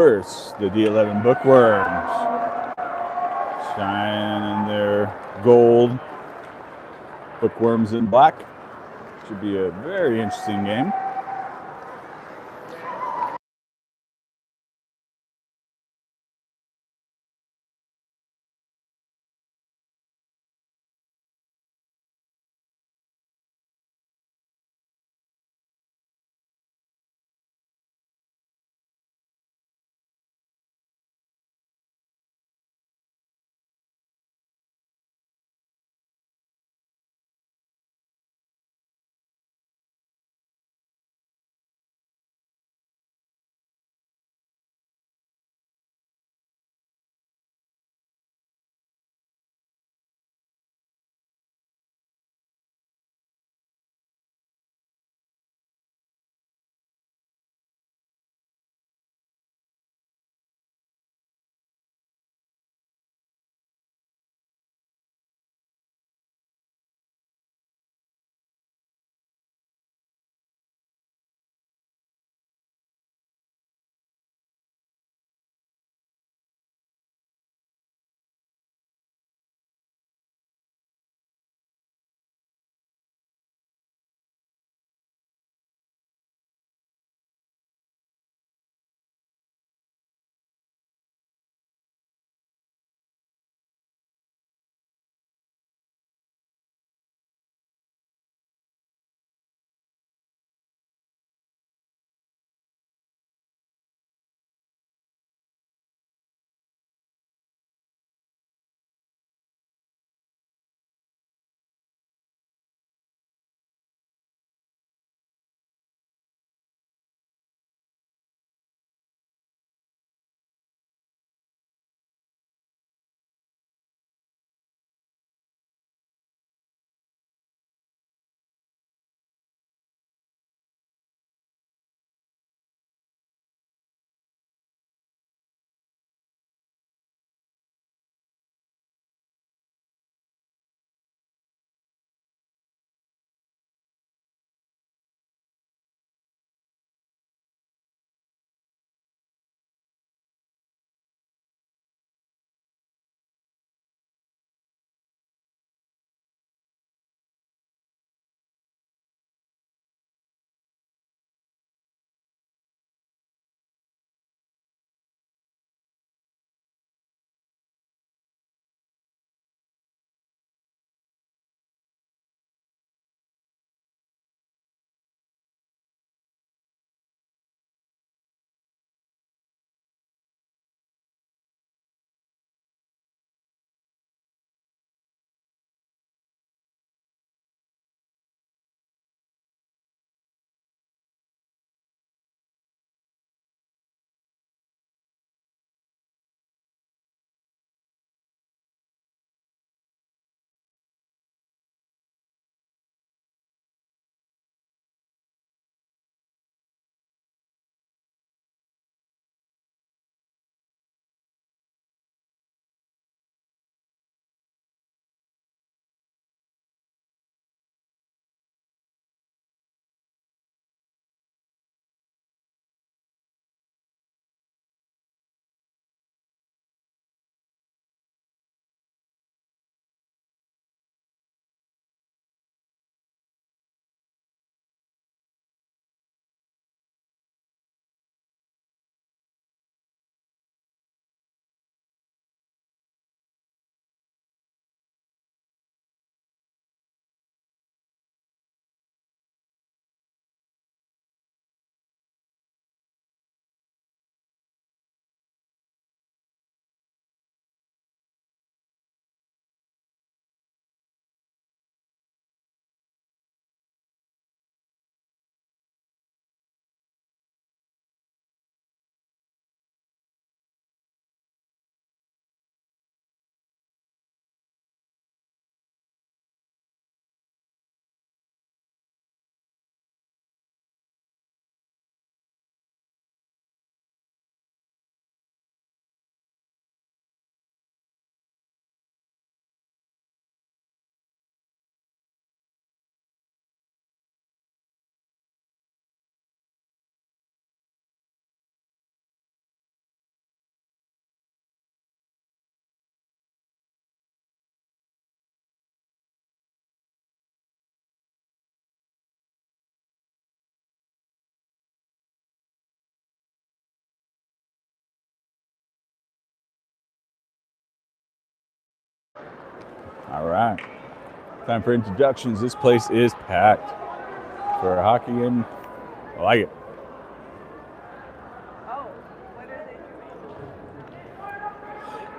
First, the D11 Bookworms shining in their gold. Bookworms in black. Should be a very interesting game. All right. Time for introductions. This place is packed for a hockey game. I like it. Oh, what are they doing?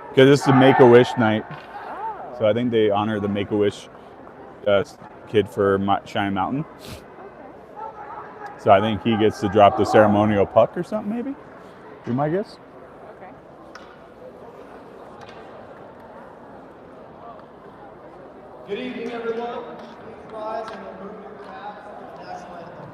Because this is a Make-A-Wish night. Oh. So I think they honor the Make-A-Wish kid for Cheyenne Mountain. Okay. So I think he gets to drop the ceremonial puck or something, maybe? Be my guess. Okay. Good evening, everyone. Please rise and remove your caps for the national anthem.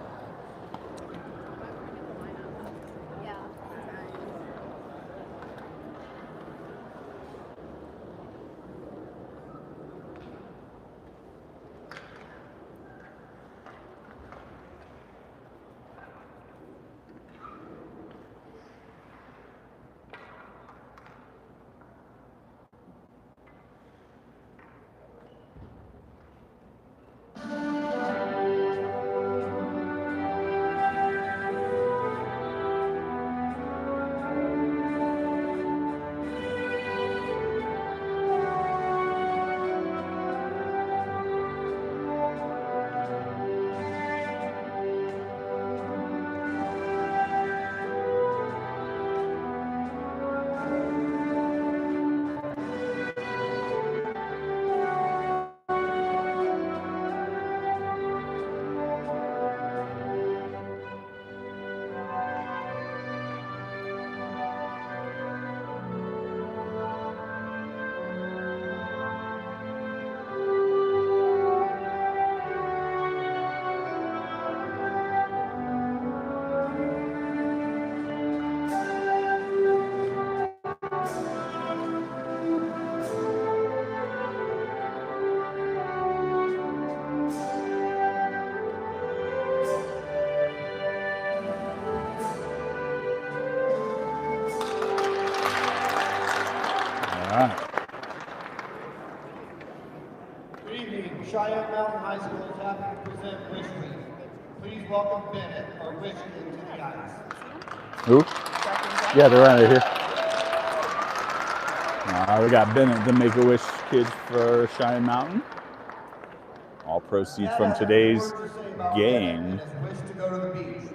Good evening. Cheyenne Mountain High School is happy to present Wish Week. Please welcome Bennett, our Wish Kid, to the ice. Who? Yeah, they're right here. We got Bennett, the Make-A-Wish kid for Cheyenne Mountain. All proceeds from today's game Wish to go to the beach.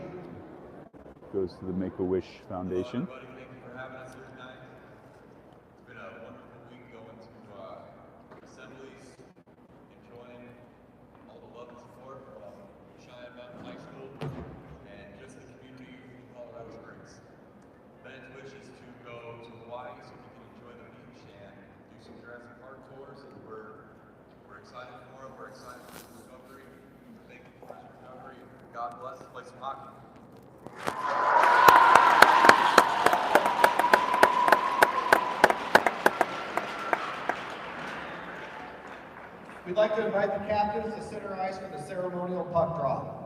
goes to the Make-A-Wish Foundation. Hello, everybody. Thank you for having us here tonight. It's been a wonderful week going to assemblies, enjoying all the love and support from Cheyenne Mountain High School and just the community of Colorado Springs. Bennett's wish is to go to Hawaii so we can enjoy the beach and do some Jurassic Park tours, and we're excited for him. We're excited for his recovery. Thank you for his recovery. God bless. Play some hockey. We'd like to invite the captains to center ice for the ceremonial puck drop.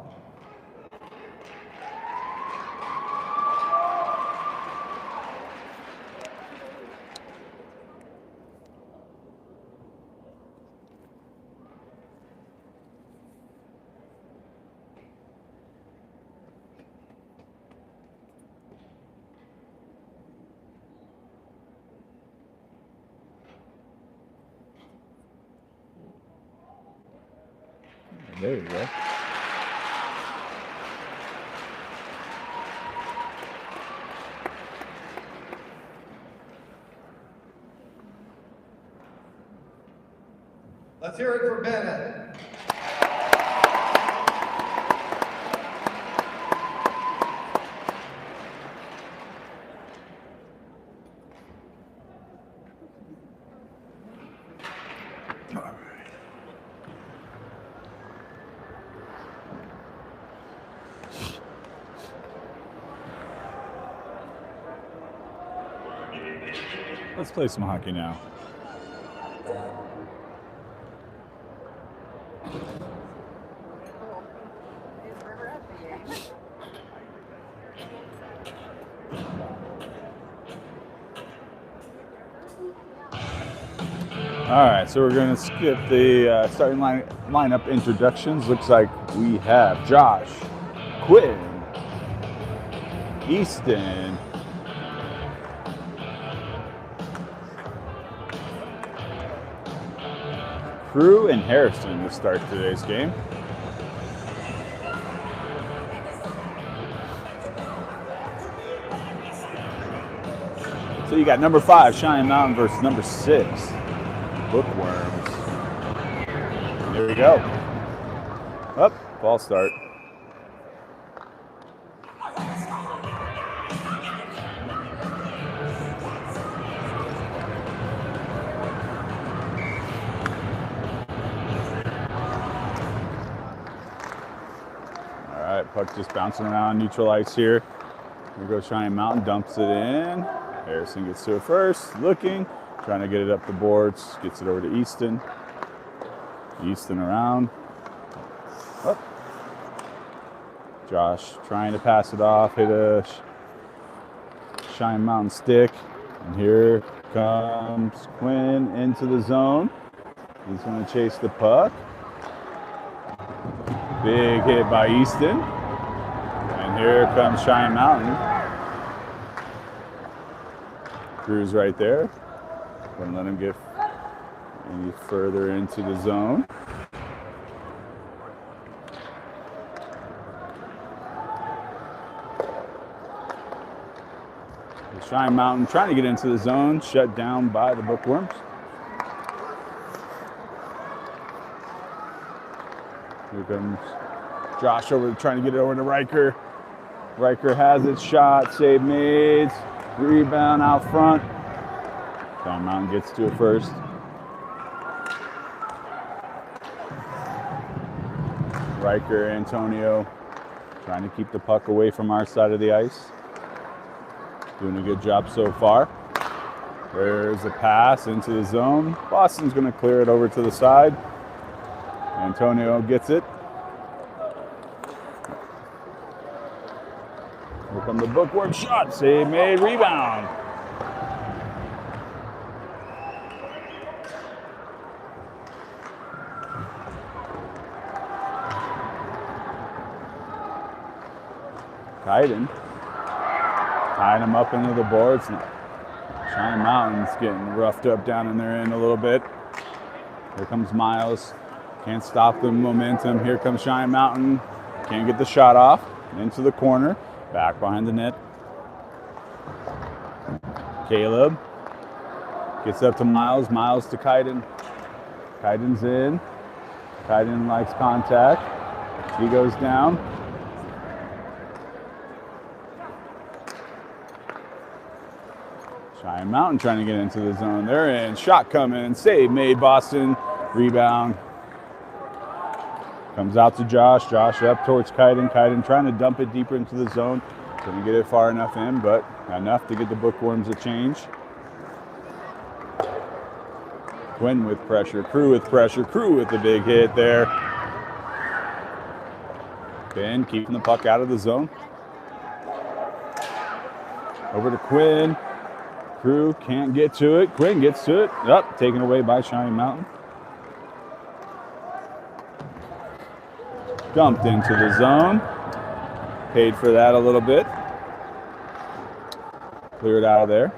There you go. Let's hear it for Bennett. Let's play some hockey now. All right, so we're going to skip the starting lineup introductions. Looks like we have Josh, Quinn, Easton, Crew and Harrison to start today's game. So you got number 5, Cheyenne Mountain versus number 6, Bookworms. Here we go. Up, false start. All right, puck just bouncing around neutral ice here. Here goes Cheyenne Mountain, dumps it in. Harrison gets to it first, looking, trying to get it up the boards, gets it over to Easton. Easton around. Up. Josh trying to pass it off, hit a Cheyenne Mountain stick. And here comes Quinn into the zone. He's going to chase the puck. Big hit by Easton. And here comes Cheyenne Mountain. Crew's right there. Wouldn't let him get any further into the zone. Cheyenne Mountain trying to get into the zone, shut down by the Bookworms. Here comes Josh over trying to get it over to Riker. Riker has it, shot, save made, rebound out front. Cheyenne Mountain gets to it first. Riker, Antonio, trying to keep the puck away from our side of the ice. Doing a good job so far. There's a pass into the zone. Boston's going to clear it over to the side. Antonio gets it. Here come the Bookworm shot. Save made, rebound. Kaiden tying him up into the boards. Cheyenne Mountain's getting roughed up down in their end a little bit. Here comes Miles. Can't stop the momentum. Here comes Cheyenne Mountain. Can't get the shot off. Into the corner. Back behind the net. Caleb gets up to Miles. Miles to Kaiden. Kaiden's in. Kaiden likes contact. He goes down. Cheyenne Mountain trying to get into the zone. They're in. Shot coming. Save made. Boston. Rebound. Comes out to Josh. Josh up towards Kaiden. Kaiden trying to dump it deeper into the zone. Couldn't get it far enough in, but enough to get the Bookworms a change. Quinn with pressure. Crew with pressure. Crew with the big hit there. Ben keeping the puck out of the zone. Over to Quinn. Crew can't get to it. Quinn gets to it. Up, taken away by Cheyenne Mountain. Dumped into the zone. Paid for that a little bit. Cleared out of there.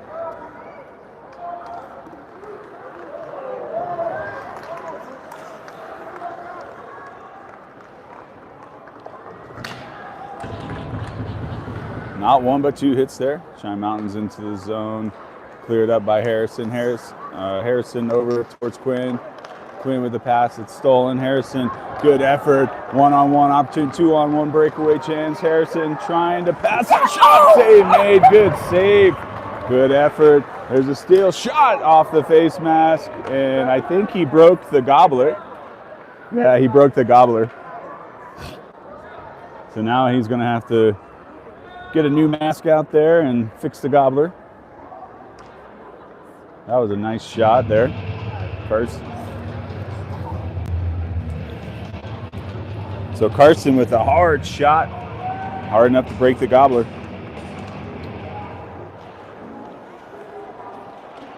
Not one, but two hits there. Cheyenne Mountain's into the zone. Cleared up by Harrison. Harrison over towards Quinn. Quinn with the pass. It's stolen. Harrison, good effort. One-on-one opportunity. Two-on-one breakaway chance. Harrison trying to pass. Shot save made. Good save. Good effort. There's a steal shot off the face mask. And I think he broke the gobbler. Yeah, he broke the gobbler. So now he's going to have to get a new mask out there and fix the gobbler. That was a nice shot there. First. So Carson with a hard shot. Hard enough to break the gobbler.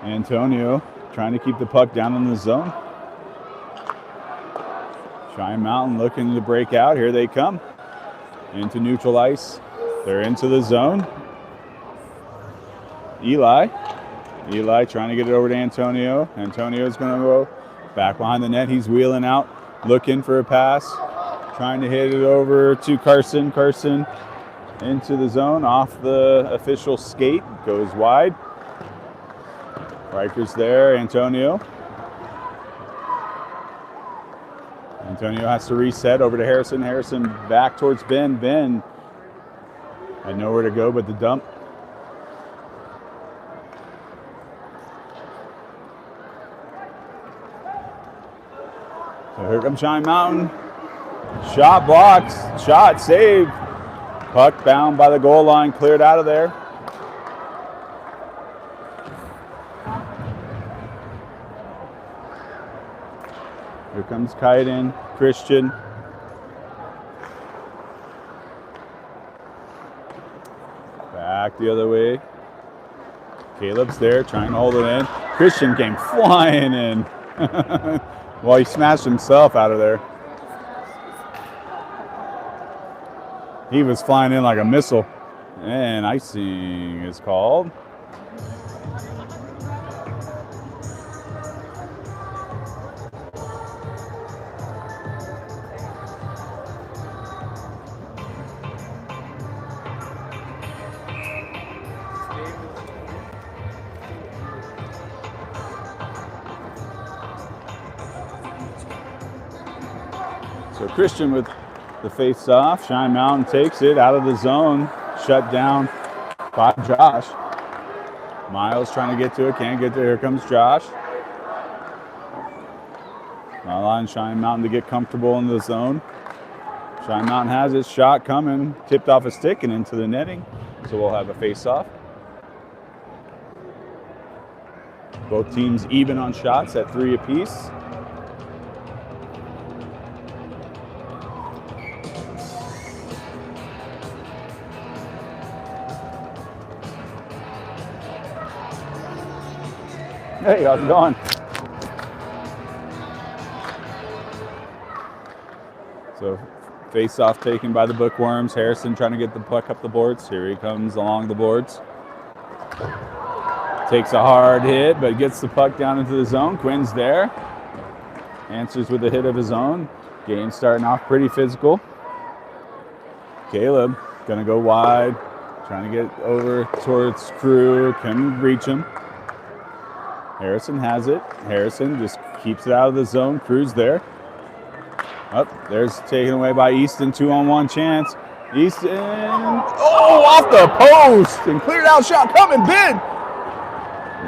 Antonio trying to keep the puck down in the zone. Cheyenne Mountain looking to break out. Here they come. Into neutral ice. They're into the zone. Eli trying to get it over to Antonio. Antonio's going to go Back behind the net, he's wheeling out, looking for a pass, trying to hit it over to Carson. Carson into the zone, off the official skate, goes wide. Riker's there, Antonio. Antonio has to reset over to Harrison. Harrison back towards Ben. Ben had nowhere to go but the dump. So here comes Shine Mountain. Shot blocked, shot saved. Puck bound by the goal line, cleared out of there. Here comes Kaiden, Christian. Back the other way. Caleb's there trying to hold it in. Christian came flying in. Well, he smashed himself out of there. He was flying in like a missile. And icing is called. So Christian with the face off. Shine Mountain takes it out of the zone. Shut down by Josh. Miles trying to get to it. Can't get there. Here comes Josh. Allowing Shine Mountain to get comfortable in the zone. Shine Mountain has his shot coming. Tipped off a stick and into the netting. So we'll have a face off. Both teams even on shots at 3 apiece. Hey, how's it going? So, face-off taken by the Bookworms. Harrison trying to get the puck up the boards. Here he comes along the boards. Takes a hard hit, but gets the puck down into the zone. Quinn's there. Answers with a hit of his own. Game starting off pretty physical. Caleb gonna go wide. Trying to get over towards Crew. Couldn't reach him. Harrison has it. Harrison just keeps it out of the zone. Crew's there. Up, there's taken away by Easton. 2-on-1 chance. Easton, oh, off the post and cleared out shot coming. Ben.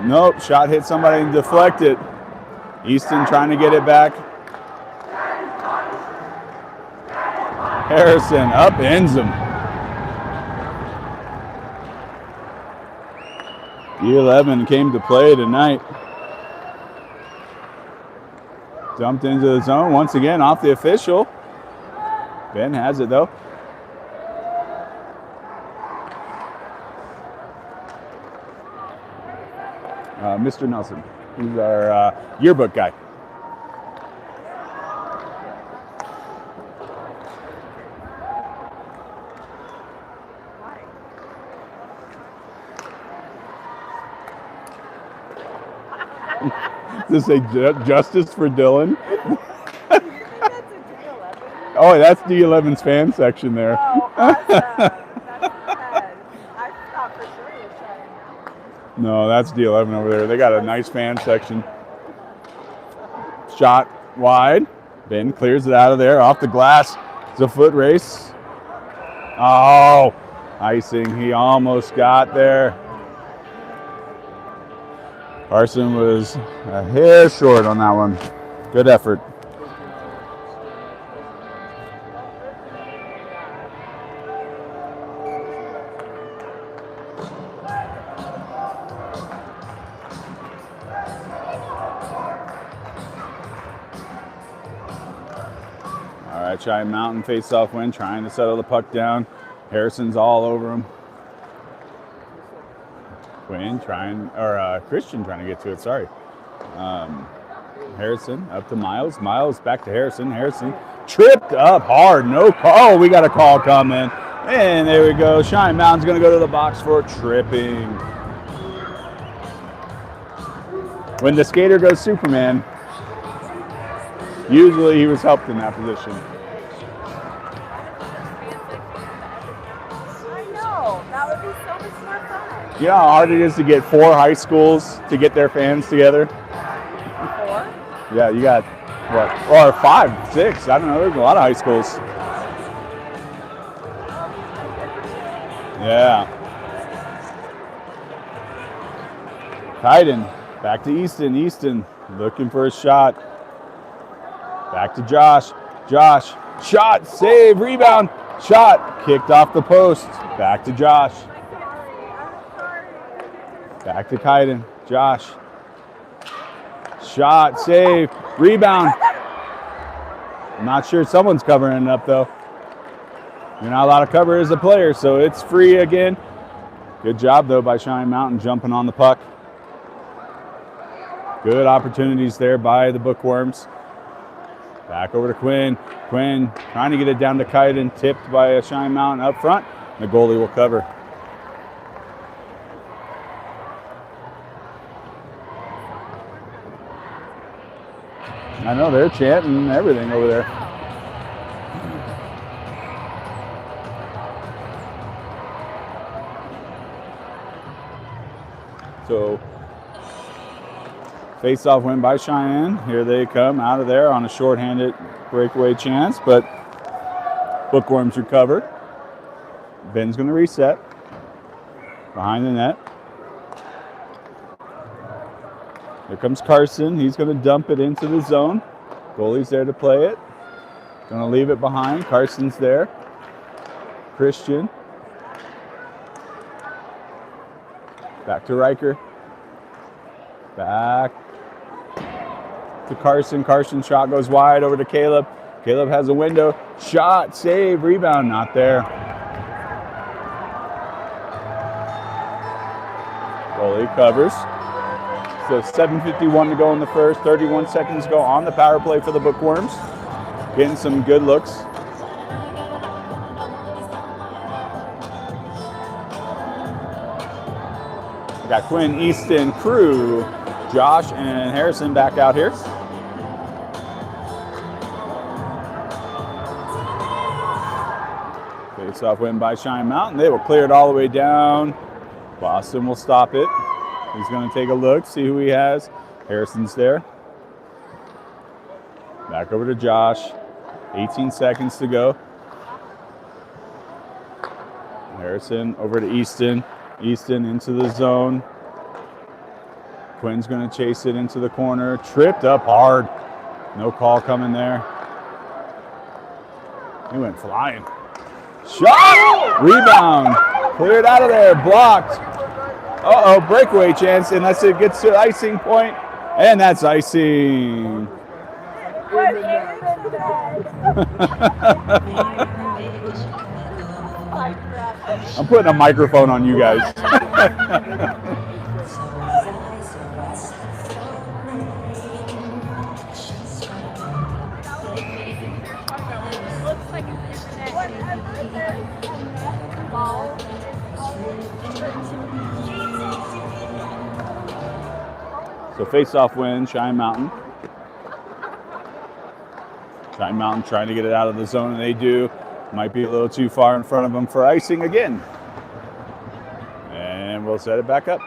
Nope, shot hit somebody and deflected. Easton trying to get it back. Harrison up ends him. D11 came to play tonight. Dumped into the zone once again off the official. Ben has it though. Mr. Nelson, he's our yearbook guy. Does this say justice for Dylan? That's a D11. Oh, that's D11's fan section there. Oh, awesome. That's good. I thought for sure you were Shine Mountain. No, that's D11 over there. They got a nice fan section. Shot wide. Ben clears it out of there. Off the glass. It's a foot race. Oh, icing. He almost got there. Carson was a hair short on that one. Good effort. All right, Shine Mountain face-off win, trying to settle the puck down. Harrison's all over him. Quinn Christian trying to get to it, sorry. Harrison up to Miles. Miles back to Harrison. Harrison tripped up hard, no call. Oh, we got a call coming. And there we go. Shine Mountain's gonna go to the box for tripping. When the skater goes Superman, Usually he was helped in that position. I know. That would be so much more fun. You know how hard it is to get 4 high schools to get their fans together? 4? Yeah, you got what? Or 5, 6. I don't know. There's a lot of high schools. Yeah. Kaiden back to Easton. Easton looking for a shot. Back to Josh. Josh, shot, save, rebound, shot, kicked off the post. Back to Josh. Back to Kaiden. Josh. Shot, save, rebound. I'm not sure someone's covering it up though. You're not allowed to cover as a player, so it's free again. Good job though by Cheyenne Mountain jumping on the puck. Good opportunities there by the Bookworms. Back over to Quinn. Quinn trying to get it down to Kaiden, tipped by Cheyenne Mountain up front. The goalie will cover. I know they're chanting everything over there. So, face-off win by Cheyenne. Here they come out of there on a shorthanded breakaway chance, but Bookworms recover. Ben's going to reset behind the net. Here comes Carson. He's going to dump it into the zone. Goalie's there to play it. Going to leave it behind. Carson's there. Christian. Back to Riker. Back to Carson. Carson's shot goes wide over to Caleb. Caleb has a window. Shot, save, rebound, not there. Goalie covers. So 7:51 to go in the first, 31 seconds to go on the power play for the Bookworms. Getting some good looks. We got Quinn, Easton, Crew, Josh, and Harrison back out here. Face-off win by Cheyenne Mountain. They will clear it all the way down. Boston will stop it. He's going to take a look, see who he has. Harrison's there. Back over to Josh. 18 seconds to go. Harrison over to Easton. Easton into the zone. Quinn's going to chase it into the corner. Tripped up hard. No call coming there. He went flying. Shot! Rebound. Cleared out of there. Blocked. Uh-oh, breakaway chance, unless it gets to the icing point, and that's icing. I'm putting a microphone on you guys. So face-off win, Cheyenne Mountain. Cheyenne Mountain trying to get it out of the zone, and they do. Might be a little too far in front of them for icing again. And we'll set it back up.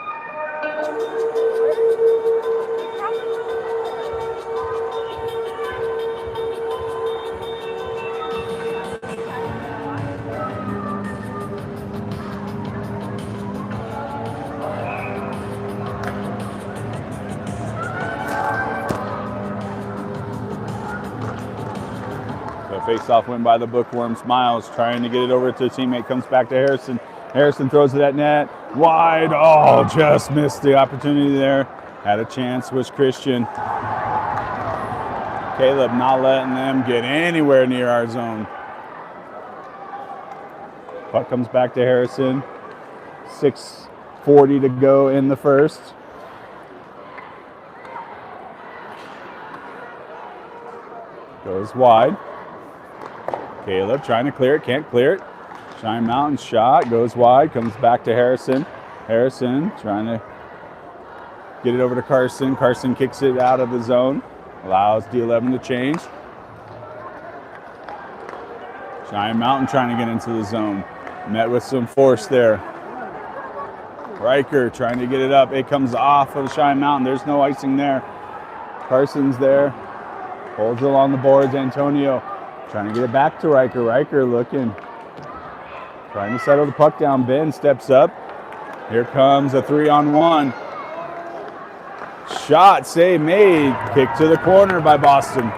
Face-off win by the Bookworms. Miles trying to get it over to a teammate. Comes back to Harrison. Harrison throws it at net. Wide. Oh, just missed the opportunity there. Had a chance, was Christian. Caleb not letting them get anywhere near our zone. Puck comes back to Harrison. 6:40 to go in the first. Goes wide. Caleb trying to clear it, can't clear it. Cheyenne Mountain shot, goes wide, comes back to Harrison. Harrison trying to get it over to Carson. Carson kicks it out of the zone, Allows D11 to change. Cheyenne Mountain trying to get into the zone. Met with some force there. Riker trying to get it up. It comes off of Cheyenne Mountain. There's no icing there. Carson's there. Holds it along the boards. Antonio trying to get it back to Riker. Riker looking. Trying to settle the puck down. Ben steps up. Here comes a 3-on-1. Shot, save made. Kick to the corner by Boston.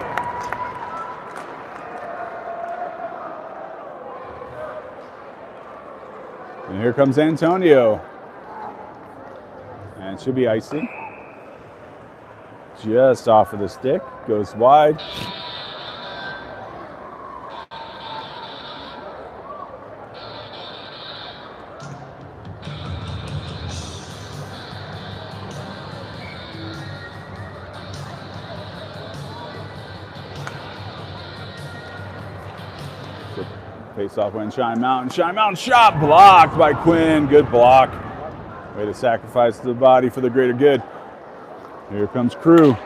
And here comes Antonio. And it should be icing. Just off of the stick. Goes wide. Face-off win, Cheyenne Mountain. Cheyenne Mountain shot blocked by Quinn. Good block. Way to sacrifice the body for the greater good. Here comes Crew.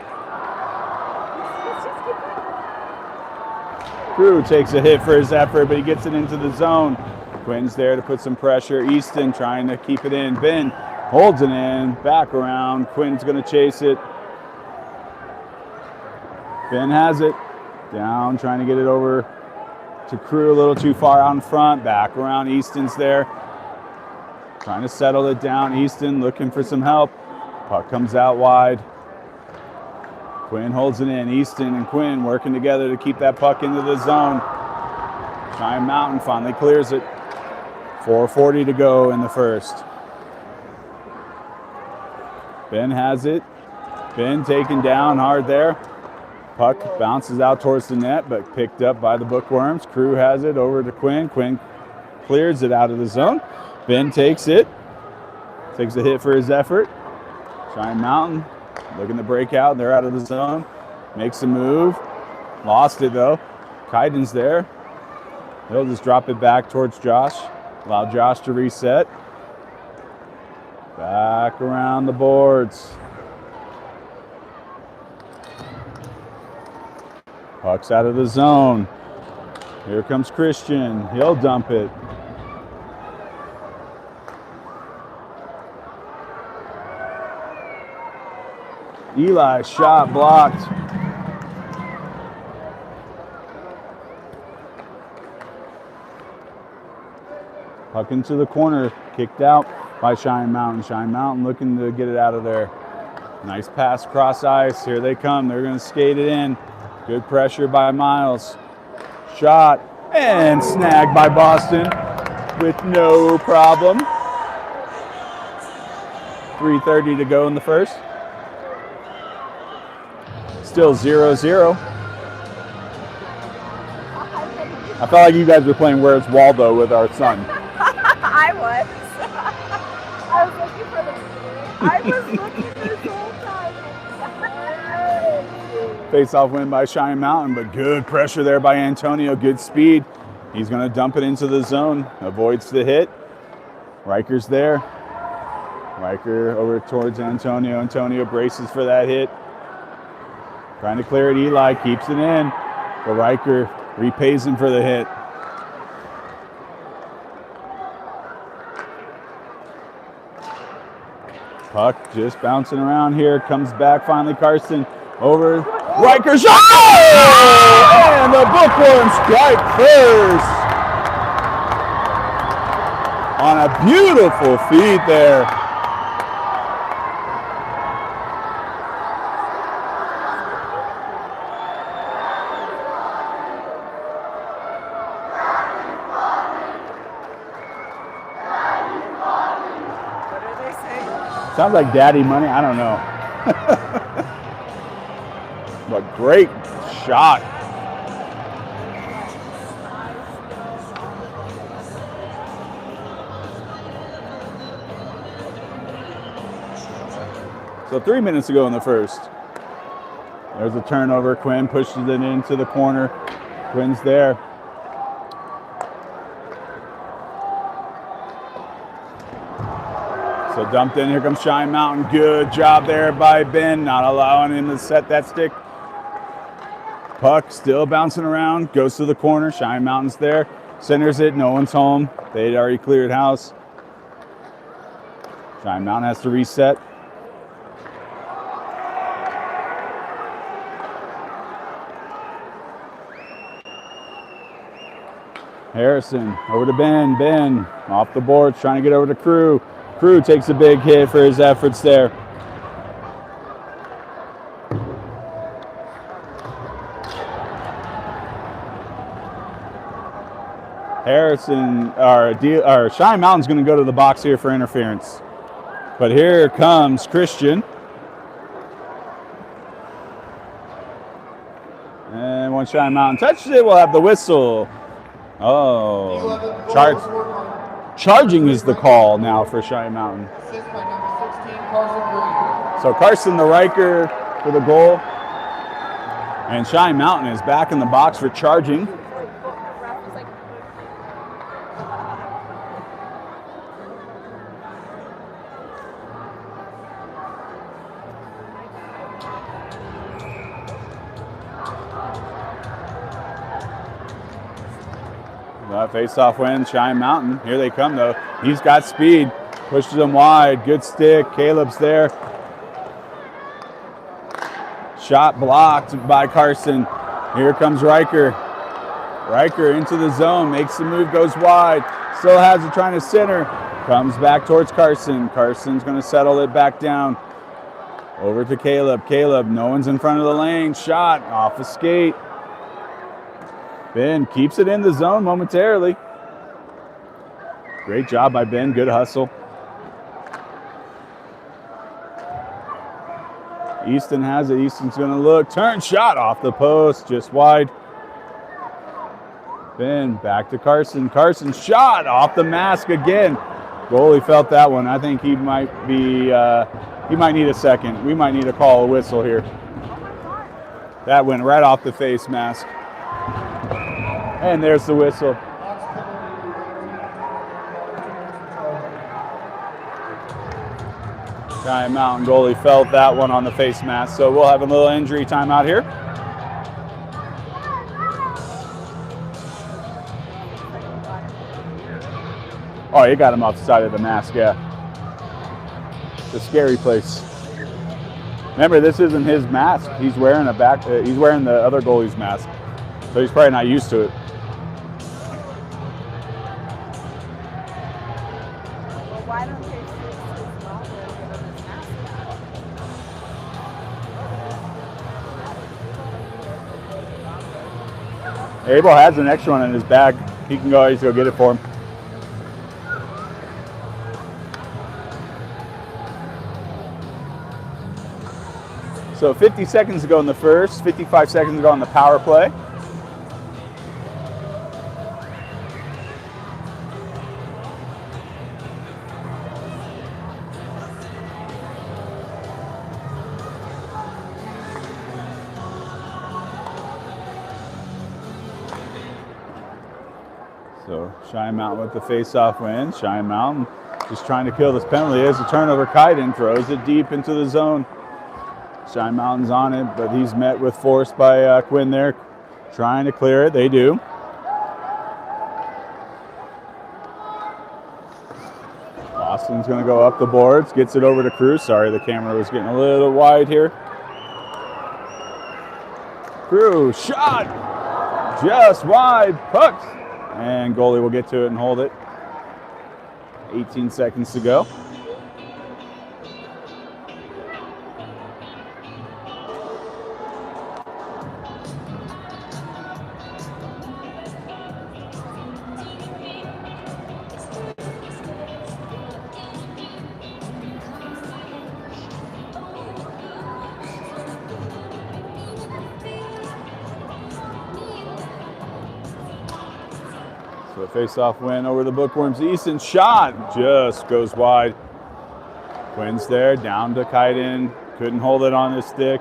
Crew takes a hit for his effort, but he gets it into the zone. Quinn's there to put some pressure. Easton trying to keep it in. Ben holds it in. Back around. Quinn's going to chase it. Ben has it. Down, trying to get it over to Crew, a little too far out in front. Back around, Easton's there. Trying to settle it down. Easton looking for some help. Puck comes out wide. Quinn holds it in. Easton and Quinn working together to keep that puck into the zone. Cheyenne Mountain finally clears it. 4:40 to go in the first. Ben has it. Ben taken down hard there. Puck bounces out towards the net, but picked up by the Bookworms. Crew has it over to Quinn. Quinn clears it out of the zone. Ben takes it. Takes a hit for his effort. Cheyenne Mountain looking to break out. They're out of the zone. Makes a move. Lost it though. Kaiden's there. He'll just drop it back towards Josh. Allow Josh to reset. Back around the boards. Puck's out of the zone. Here comes Christian. He'll dump it. Eli, shot blocked. Puck into the corner, kicked out by Cheyenne Mountain. Cheyenne Mountain looking to get it out of there. Nice pass across ice. Here they come. They're going to skate it in. Good pressure by Miles. Shot and snagged by Boston with no problem. 3:30 to go in the first. Still 0-0. I felt like you guys were playing Where's Waldo with our son. I was. I was looking for the. I was looking this whole time. Face-off win by Cheyenne Mountain, but good pressure there by Antonio. Good speed. He's going to dump it into the zone. Avoids the hit. Riker's there. Riker over towards Antonio. Antonio braces for that hit. Trying to clear it. Eli keeps it in. But Riker repays him for the hit. Puck just bouncing around here. Comes back finally. Carson over. Riker shot! Oh! And the Bookworms strike first. On a beautiful feed there. Sounds like daddy money. I don't know. But great shot. So 3 minutes ago in the first. There's a turnover. Quinn pushes it into the corner. Quinn's there. So dumped in. Here comes Cheyenne Mountain. Good job there by Ben, not allowing him to set that stick Puck still bouncing around, goes to the corner. Cheyenne Mountain's there, centers it, no one's home. They'd already cleared house. Cheyenne Mountain has to reset. Harrison over to Ben. Ben off the boards, trying to get over to Crew. Crew takes a big hit for his efforts there. Harrison, or Cheyenne Mountain's going to go to the box here for interference. But here comes Christian. And once Cheyenne Mountain touches it, we'll have the whistle. Oh, charging is the call now for Cheyenne Mountain. Assist by number 16, Carson Green. So Carson the Riker for the goal. And Cheyenne Mountain is back in the box for charging. Face-off win, Cheyenne Mountain. Here they come, though. He's got speed. Pushes them wide. Good stick. Caleb's there. Shot blocked by Carson. Here comes Riker. Riker into the zone. Makes the move. Goes wide. Still has it trying to center. Comes back towards Carson. Carson's going to settle it back down. Over to Caleb. Caleb, no one's in front of the lane. Shot off a skate. Ben keeps it in the zone momentarily. Great job by Ben. Good hustle. Easton has it. Easton's going to look. Turn shot off the post. Just wide. Ben back to Carson. Carson shot off the mask again. Goalie felt that one. I think he might be, he might need a second. We might need to call a whistle here. That went right off the face mask. And there's the whistle. Cheyenne Mountain goalie felt that one on the face mask, so we'll have a little injury timeout here. Oh, he got him off the side of the mask, yeah. It's a scary place. Remember, this isn't his mask. He's wearing he's wearing the other goalie's mask, so he's probably not used to it. Why don't they fix his mother with his mask? Abel has an extra one in his bag. He can go get it for him. So 50 seconds to go in the first, 55 seconds to go on the power play. So Cheyenne Mountain with the face-off win. Cheyenne Mountain just trying to kill this penalty. As a turnover, Kaiden throws it deep into the zone. Cheyenne Mountain's on it, but he's met with force by Quinn there, trying to clear it. They do. Austin's going to go up the boards, gets it over to Cruz. Sorry, the camera was getting a little wide here. Cruz, shot! Just wide, puck. And goalie will get to it and hold it. 18 seconds to go. So face-off win over the Bookworms. Easton shot just goes wide. Quinn's there, down to Kaiden. Couldn't hold it on his stick.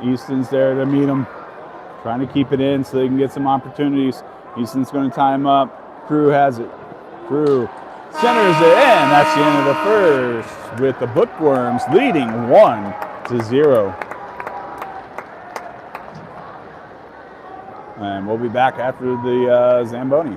Easton's there to meet him. Trying to keep it in so they can get some opportunities. Easton's going to tie him up. Crew has it. Crew centers it in. That's the end of the first, with the Bookworms leading 1-0. And we'll be back after the Zamboni.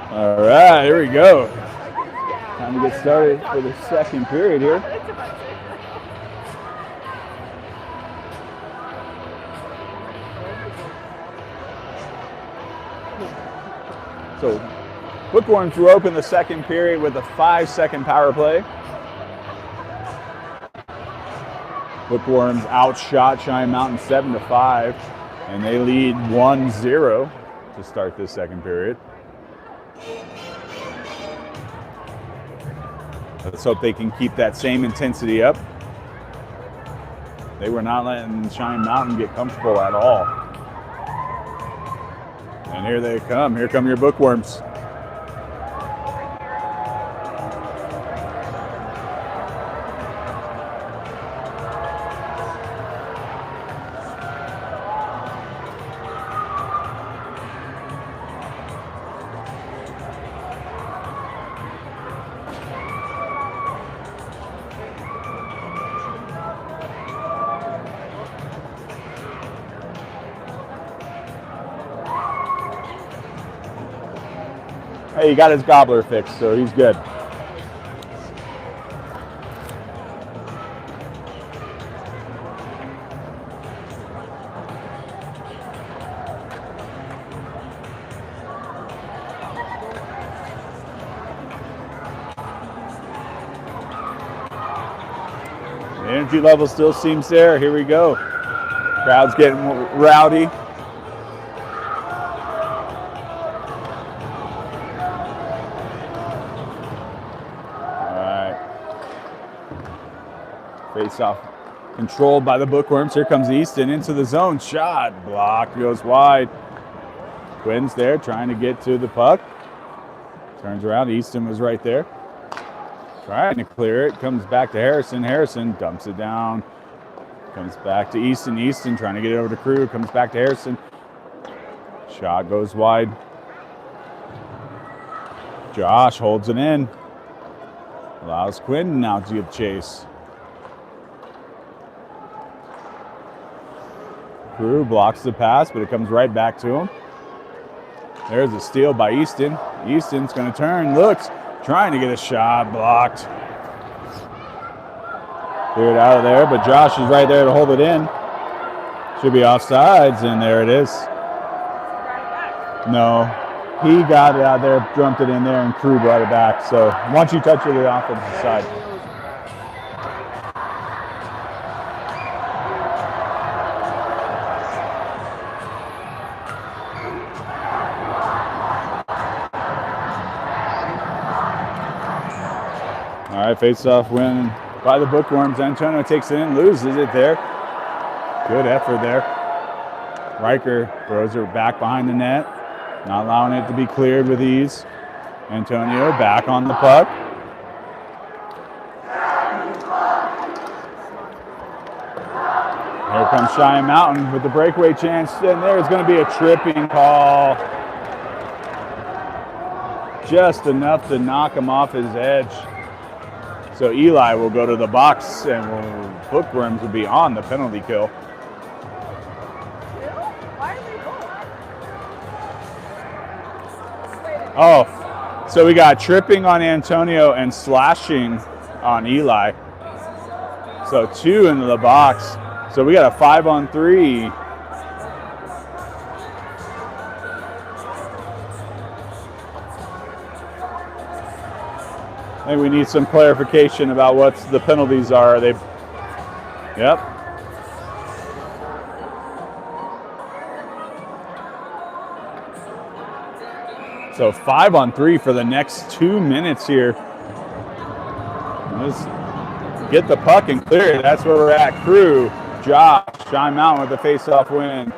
All right, here we go. Time to get started for the second period here. So Bookworms will open the second period with a 5-second power play. Bookworms outshot Cheyenne Mountain 7-5, and they lead 1-0 to start this second period. Let's hope they can keep that same intensity up. They were not letting Cheyenne Mountain get comfortable at all. And here they come. Here come your Bookworms. Hey, he got his gobbler fixed, so he's good. The energy level still seems there. Here we go. Crowd's getting rowdy. Face off controlled by the Bookworms. Here comes Easton into the zone. Shot blocked, goes wide. Quinn's there trying to get to the puck. Turns around. Easton was right there. Trying to clear it. Comes back to Harrison. Harrison dumps it down. Comes back to Easton. Easton trying to get it over to Crew. Comes back to Harrison. Shot goes wide. Josh holds it in. Allows Quinn now to give chase. Crew blocks the pass, but it comes right back to him. There's a steal by Easton. Easton's going to turn, looks, trying to get a shot, blocked. Cleared out of there, but Josh is right there to hold it in. Should be offsides, and there it is. No, he got it out there, dumped it in there, and Crew brought it back. So once you touch it, the offensive side. All right, face-off win by the Bookworms. Antonio takes it in, loses it there. Good effort there. Riker throws her back behind the net, not allowing it to be cleared with ease. Antonio back on the puck. Here comes Cheyenne Mountain with the breakaway chance, and there's going to be a tripping call. Just enough to knock him off his edge. So Eli will go to the box, and Bookworms will be on the penalty kill. Why are they both? Oh, so we got tripping on Antonio and slashing on Eli. So 2 into the box. So we got a 5-on-3. I think we need some clarification about what the penalties are. Yep. So 5-on-3 for the next 2 minutes here. Let's get the puck and clear it. That's where we're at. Crew, Josh, Cheyenne Mountain with the face-off win.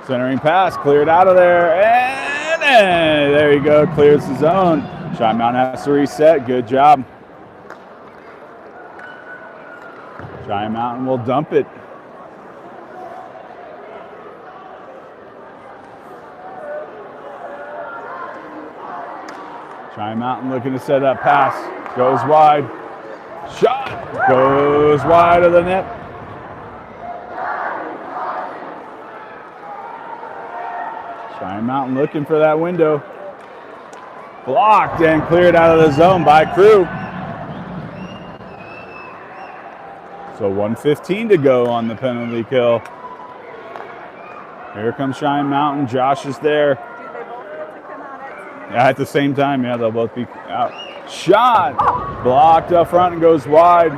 Centering pass, cleared out of there, and there you go, clears the zone. Cheyenne Mountain has to reset, good job. Cheyenne Mountain will dump it. Cheyenne Mountain looking to set up pass, goes wide. Shot, goes wide of the net. Cheyenne Mountain looking for that window. Blocked and cleared out of the zone by Crew. So 1:15 to go on the penalty kill. Here comes Cheyenne Mountain. Josh is there. Do they both get to come out at Yeah, at the same time, yeah, they'll both be out. Shot! Blocked up front and goes wide.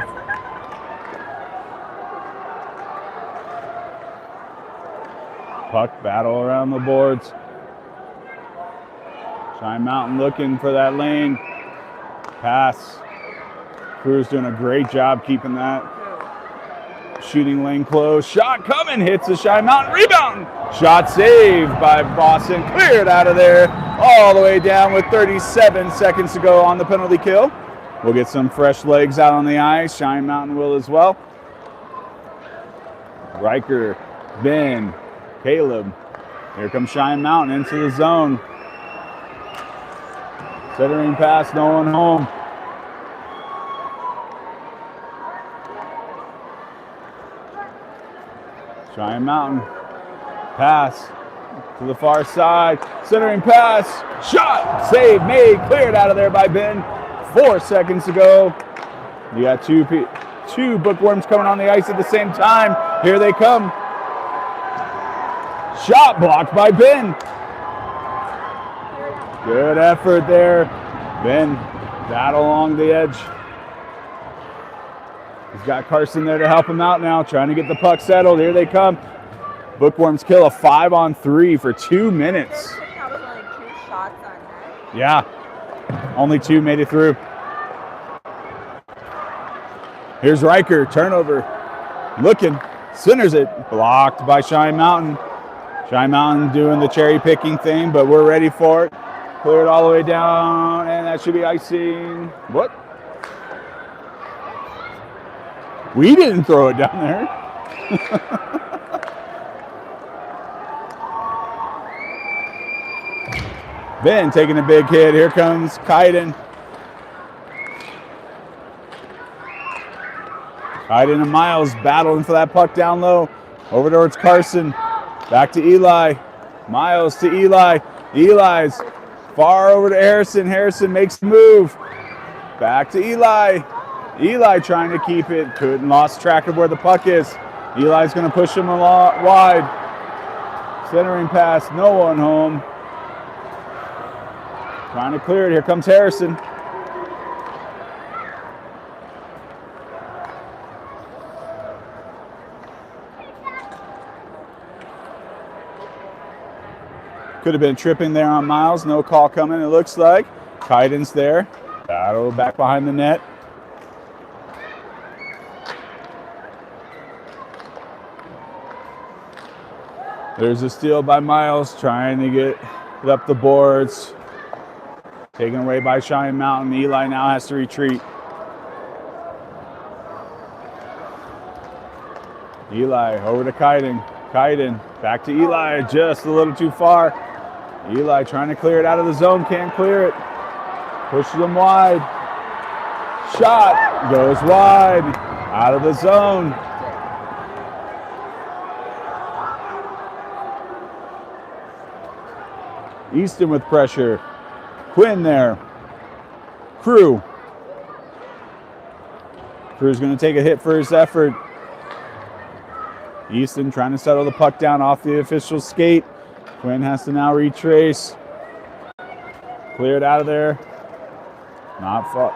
Puck battle around the boards. Cheyenne Mountain looking for that lane. Pass. Crew's doing a great job keeping that shooting lane closed. Shot coming, hits the Cheyenne Mountain. Rebound! Shot saved by Boston. Cleared out of there all the way down with 37 seconds to go on the penalty kill. We'll get some fresh legs out on the ice. Cheyenne Mountain will as well. Riker, Ben, Caleb. Here comes Cheyenne Mountain into the zone. Centering pass, no one home. Cheyenne Mountain. Pass to the far side. Centering pass. Shot. Save made. Cleared out of there by Ben. 4 seconds to go. You got two bookworms coming on the ice at the same time. Here they come. Shot blocked by Ben. Good effort there. Ben, battle along the edge. He's got Carson there to help him out now, trying to get the puck settled. Here they come. Bookworms kill a 5-on-3 for 2 minutes. That was only 2 shots on net. Yeah, only 2 made it through. Here's Riker, turnover. Looking, centers it. Blocked by Cheyenne Mountain. Cheyenne Mountain doing the cherry picking thing, but we're ready for it. Cleared all the way down, and that should be icing. What? We didn't throw it down there. Ben taking a big hit. Here comes Kaiden. Kaiden and Miles battling for that puck down low. Over towards Carson. Back to Eli. Miles to Eli. Eli's far over to Harrison. Harrison makes the move. Back to Eli. Eli trying to keep it. Couldn't, lost track of where the puck is. Eli's going to push him a lot wide. Centering pass. No one home. Trying to clear it. Here comes Harrison. Could have been tripping there on Miles. No call coming, it looks like. Kaiden's there. Battle back behind the net. There's a steal by Miles, trying to get it up the boards. Taken away by Cheyenne Mountain. Eli now has to retreat. Eli over to Kaiden. Kaiden back to Eli, just a little too far. Eli trying to clear it out of the zone, can't clear it. Pushes them wide. Shot goes wide, out of the zone. Easton with pressure. Quinn there. Crew's going to take a hit for his effort. Easton trying to settle the puck down off the official skate. Quinn has to now retrace. Cleared out of there. Not far.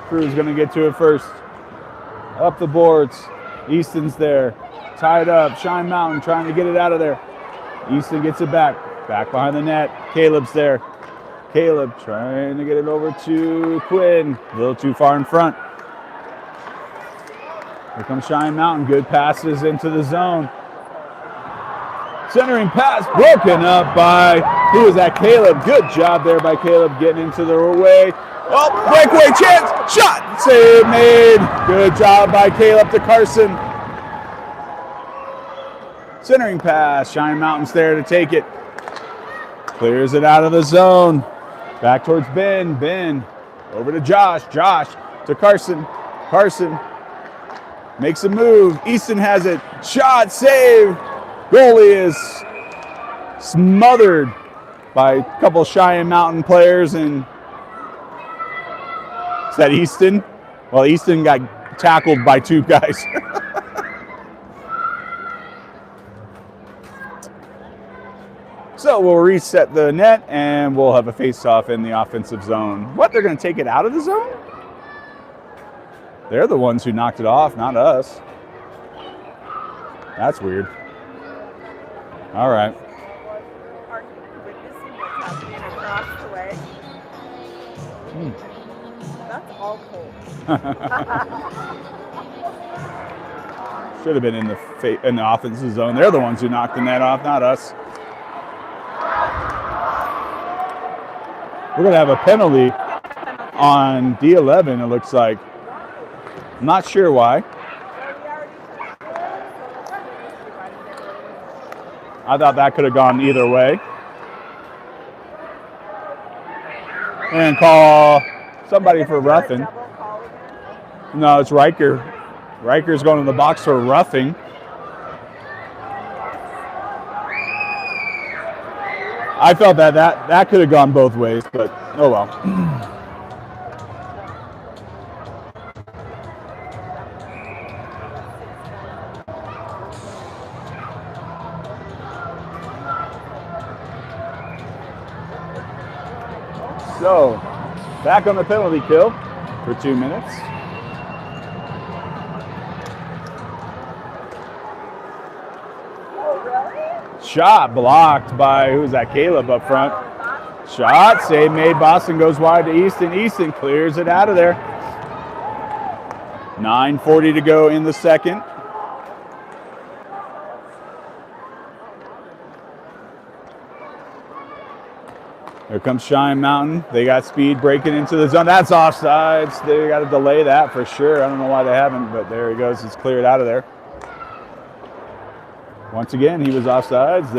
Crew's going to get to it first. Up the boards. Easton's there. Tied up. Cheyenne Mountain trying to get it out of there. Easton gets it back. Back behind the net. Caleb's there. Caleb trying to get it over to Quinn. A little too far in front. Here comes Cheyenne Mountain. Good passes into the zone. Centering pass broken up by, who was that? Caleb. Good job there by Caleb getting into the way. Oh, breakaway chance. Shot. Save made. Good job by Caleb to Carson. Centering pass. Cheyenne Mountain's there to take it. Clears it out of the zone. Back towards Ben. Ben over to Josh. Josh to Carson. Carson makes a move. Easton has it. Shot, save. Goalie is smothered by a couple Cheyenne Mountain players, and is that Easton? Well, Easton got tackled by two guys. So we'll reset the net, and we'll have a face-off in the offensive zone. What, they're going to take it out of the zone? They're the ones who knocked it off, not us. That's weird. All right. Are you witnessing what's happening across the way? That's all cold. Should have been in the offensive zone. They're the ones who knocked the net off, not us. We're going to have a penalty on D11, it looks like. I'm not sure why. I thought that could have gone either way. And call somebody for roughing. No, it's Riker. Riker's going to the box for roughing. I felt that could have gone both ways, but oh well. So, back on the penalty kill for 2 minutes. Shot blocked by, who's that, Caleb up front. Shot, save made, Boston goes wide to Easton. Easton clears it out of there. 9:40 to go in the second. Here comes Cheyenne Mountain. They got speed breaking into the zone. That's offsides. They got to delay that for sure. I don't know why they haven't, but there he goes. It's cleared out of there. Once again, he was offsides.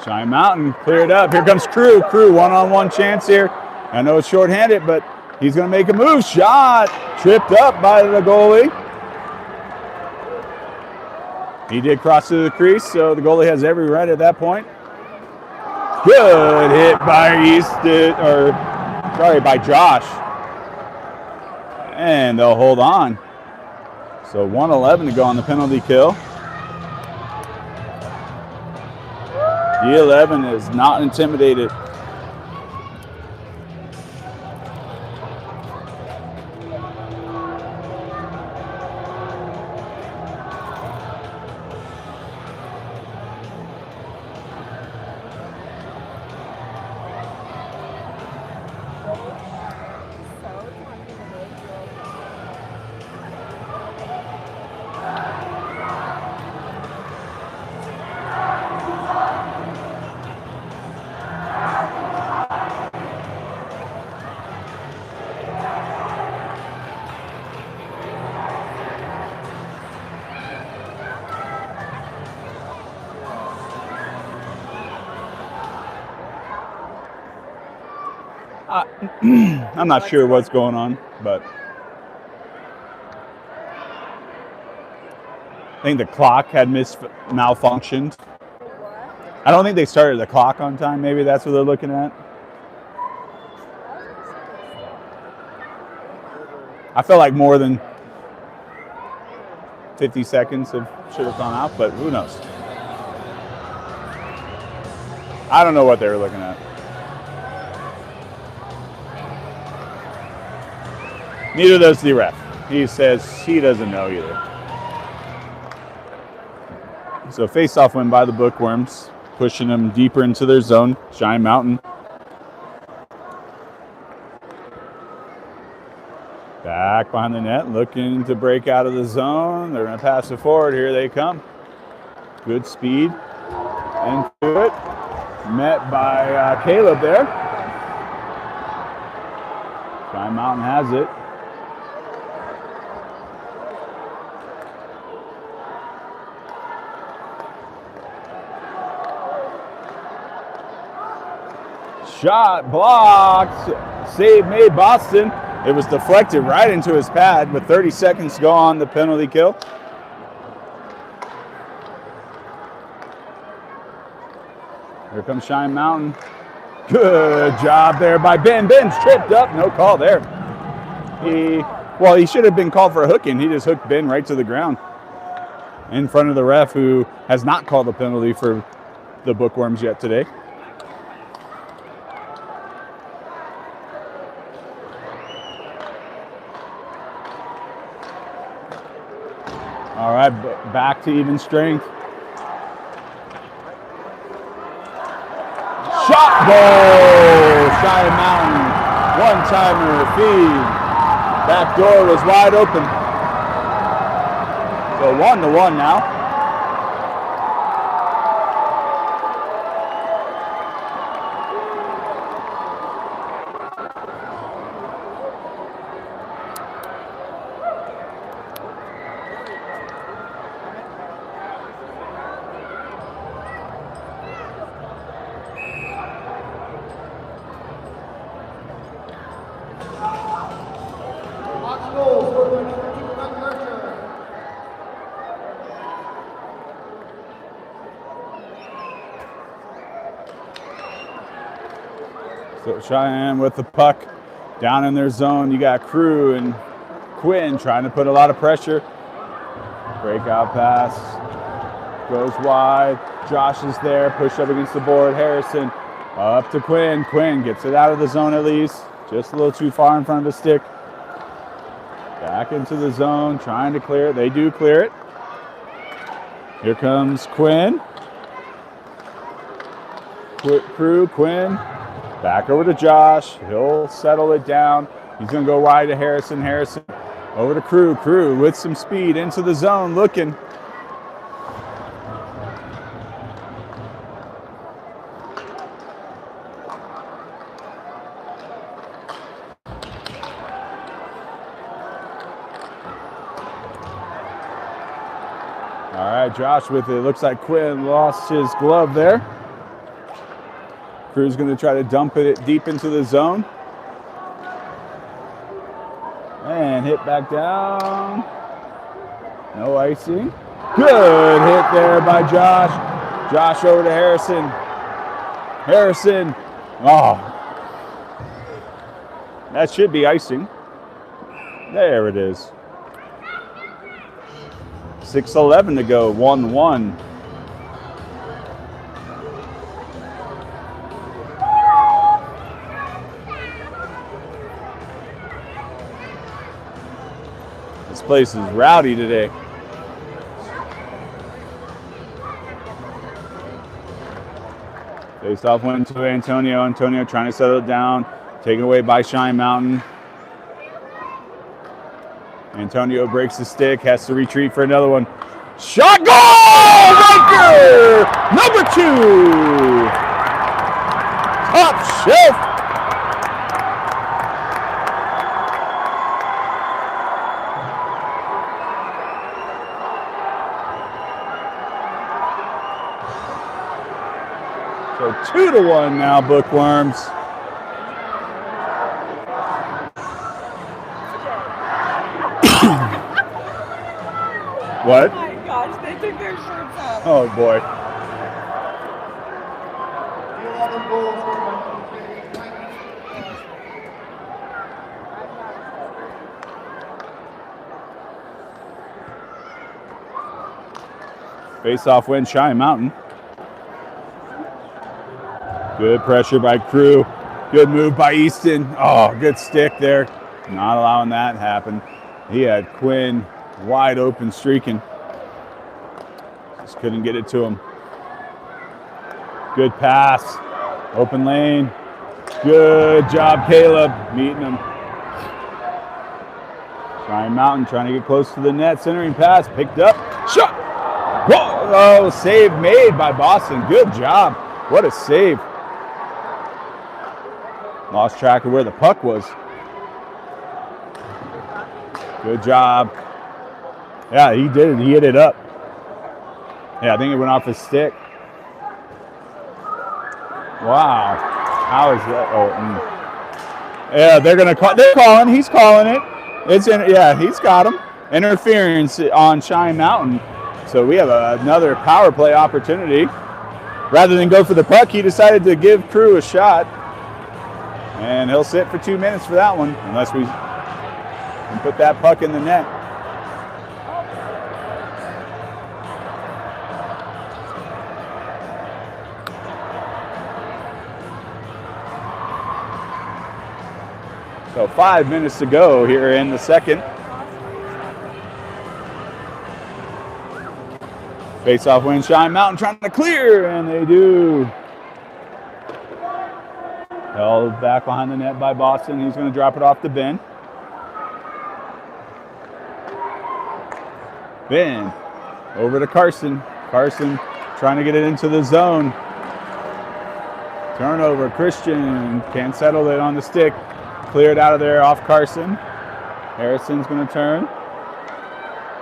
Cheyenne Mountain cleared up. Here comes Crew. Crew, one-on-one chance here. I know it's shorthanded, but he's going to make a move. Shot tripped up by the goalie. He did cross to the crease, so the goalie has every right at that point. Good hit by by Josh. And they'll hold on. So 1:11 to go on the penalty kill. D11 is not intimidated. I'm not sure what's going on, but I think the clock had malfunctioned. I don't think they started the clock on time. Maybe that's what they're looking at. I felt like more than 50 seconds should have gone out, but who knows? I don't know what they were looking at. Neither does the ref. He says he doesn't know either. So face-off win by the Bookworms, pushing them deeper into their zone. Cheyenne Mountain. Back behind the net, looking to break out of the zone. They're going to pass it forward. Here they come. Good speed into it. Met by Caleb there. Cheyenne Mountain has it. Shot blocked. Save made, Boston. It was deflected right into his pad with 30 seconds to go on the penalty kill. Here comes Cheyenne Mountain. Good job there by Ben. Ben's tripped up. No call there. He should have been called for a hooking. He just hooked Ben right to the ground in front of the ref, who has not called a penalty for the Bookworms yet today. All right, back to even strength. Shot goal! Cheyenne Mountain, one-timer feed. Back door was wide open. So 1-1 now. Box goals for the Nurture. So Cheyenne with the puck down in their zone. You got Crew and Quinn trying to put a lot of pressure. Breakout pass goes wide. Josh is there, pushed up against the board. Harrison up to Quinn. Quinn gets it out of the zone at least. Just a little too far in front of the stick. Back into the zone, trying to clear it. They do clear it. Here comes Quinn. Crew, Quinn. Back over to Josh. He'll settle it down. He's going to go wide to Harrison. Harrison over to Crew. Crew with some speed into the zone, looking. All right, Josh with it. Looks like Quinn lost his glove there. Crew's going to try to dump it deep into the zone. And hit back down. No icing. Good hit there by Josh. Josh over to Harrison. Harrison. Oh. That should be icing. There it is. 6:11 to go, 1-1. This place is rowdy today. Face off win to Antonio. Antonio trying to settle it down. Taken away by Cheyenne Mountain. Antonio breaks the stick, has to retreat for another one. Shot goal! Raker! Number 2! Top shelf! So 2-1 now, Bookworms. What? Oh my gosh, they took their shirts off. Oh boy. D11 goals for the Face-off win, Cheyenne Mountain. Good pressure by Crew. Good move by Easton. Oh, good stick there. Not allowing that to happen. He had Quinn wide open streaking. Just couldn't get it to him. Good pass. Open lane. Good job, Caleb, meeting him. Cheyenne Mountain trying to get close to the net. Centering pass, picked up. Shot! Whoa! Oh, save made by Boston. Good job. What a save. Lost track of where the puck was. Good job. Yeah, he did it. He hit it up. Yeah, I think it went off his stick. Wow. How is that? Oh, Yeah, they're gonna call. They're calling. He's calling it. It's in. Yeah, he's got him. Interference on Cheyenne Mountain. So we have another power play opportunity. Rather than go for the puck, he decided to give Crew a shot, and he'll sit for 2 minutes for that one, unless we can put that puck in the net. So 5 minutes to go here in the second. Face-off win, Cheyenne Mountain trying to clear, and they do. Held back behind the net by Boston. He's going to drop it off to Ben. Ben over to Carson. Carson trying to get it into the zone. Turnover. Christian can't settle it on the stick. Cleared out of there off Carson. Harrison's going to turn.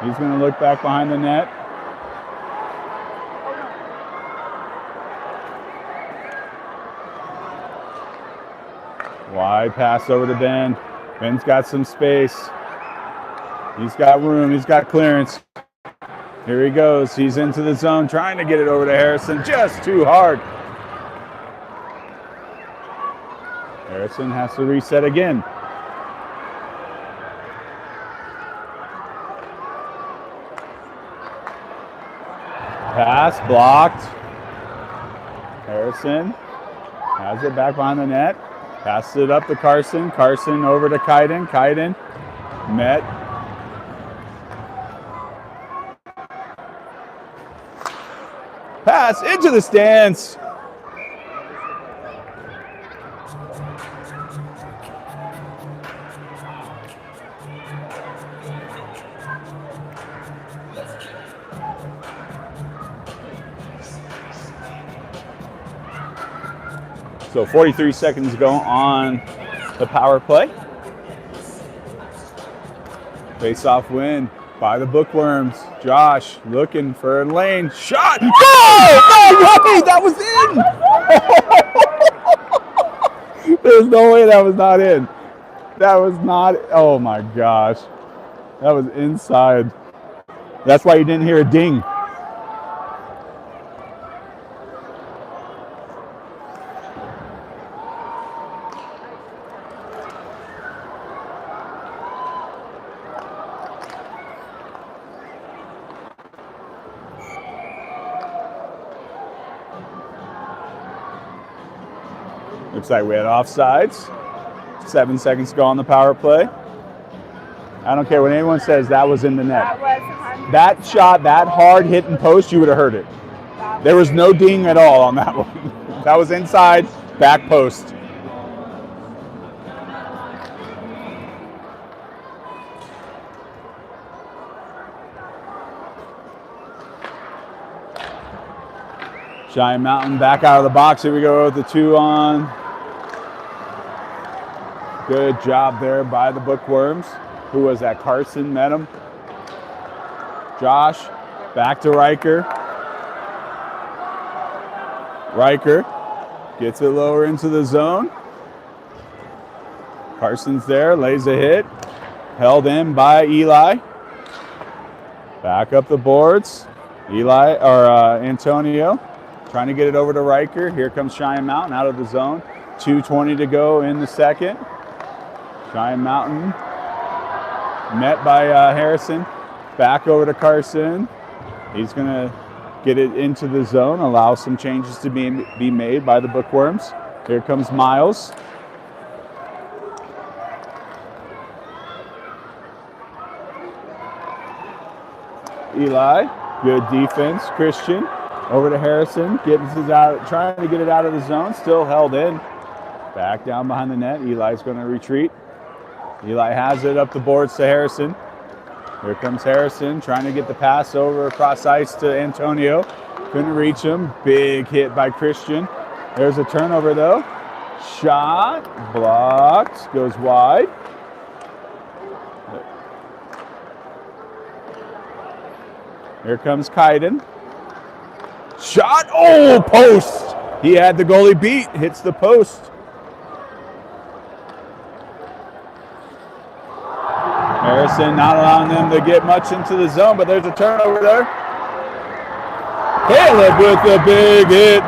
He's going to look back behind the net. Wide pass over to Ben. Ben's got some space. He's got room. He's got clearance. Here he goes. He's into the zone, trying to get it over to Harrison. Just too hard. Harrison has to reset again. Pass blocked. Harrison has it back behind the net. Passes it up to Carson. Carson over to Kaiden. Kaiden met. Pass into the stands. So 43 seconds to go on the power play. Face-off win by the Bookworms. Josh looking for a lane. Shot! Goal! No way! That was in! There's no way that was not in. That was not, oh my gosh. That was inside. That's why you didn't hear a ding. Looks like we had offsides. 7 seconds to go on the power play. I don't care what anyone says, that was in the net. That shot, that hard hitting post, you would have heard it. There was no ding at all on that one. That was inside, back post. Cheyenne Mountain back out of the box. Here we go with the 2-on. Good job there by the Bookworms. Who was that? Carson met him. Josh, back to Riker. Riker gets it lower into the zone. Carson's there, lays a hit. Held in by Eli. Back up the boards. Antonio trying to get it over to Riker. Here comes Cheyenne Mountain out of the zone. 2:20 to go in the second. Cheyenne Mountain met by Harrison. Back over to Carson. He's going to get it into the zone, allow some changes to be made by the Bookworms. Here comes Miles. Eli, good defense. Christian over to Harrison, trying to get it out of the zone, still held in. Back down behind the net. Eli's going to retreat. Eli has it up the boards to Harrison. Here comes Harrison trying to get the pass over across ice to Antonio. Couldn't reach him. Big hit by Christian. There's a turnover though. Shot, blocked, goes wide. Here comes Kaiden. Shot, oh, post. He had the goalie beat, hits the post. Harrison not allowing them to get much into the zone, but there's a turnover there. Caleb with the big hit.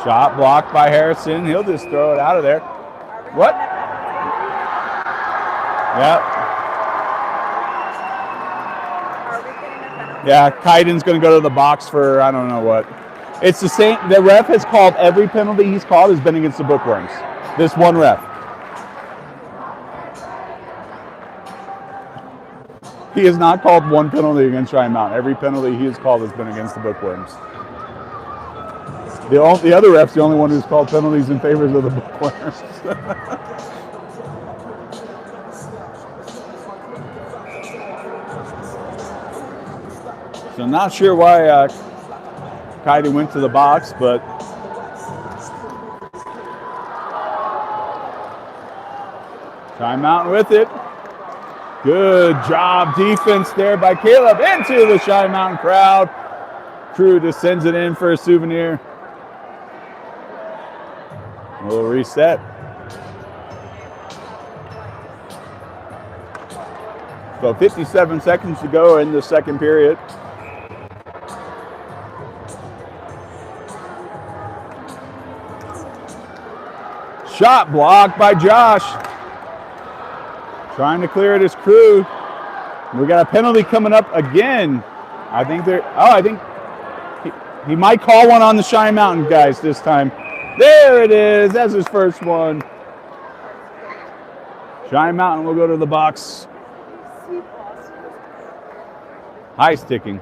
Shot blocked by Harrison. He'll just throw it out of there. What? Yep. Yeah, Kaiden's going to go to the box for I don't know what. It's the same. The ref has called every penalty he's called has been against the Bookworms. This one ref. He has not called one penalty against Cheyenne Mountain. Every penalty he has called has been against the Bookworms. The other ref's the only one who's called penalties in favor of the Bookworms. So not sure why Kaiden went to the box, but Cheyenne Mountain with it. Good job defense there by Caleb into the Cheyenne Mountain crowd. Crew just sends it in for a souvenir. We'll reset. So 57 seconds to go in the second period. Shot blocked by Josh. Trying to clear it as Crew. We got a penalty coming up again. I think he might call one on the Cheyenne Mountain guys this time. There it is. That's his first one. Cheyenne Mountain will go to the box. High sticking.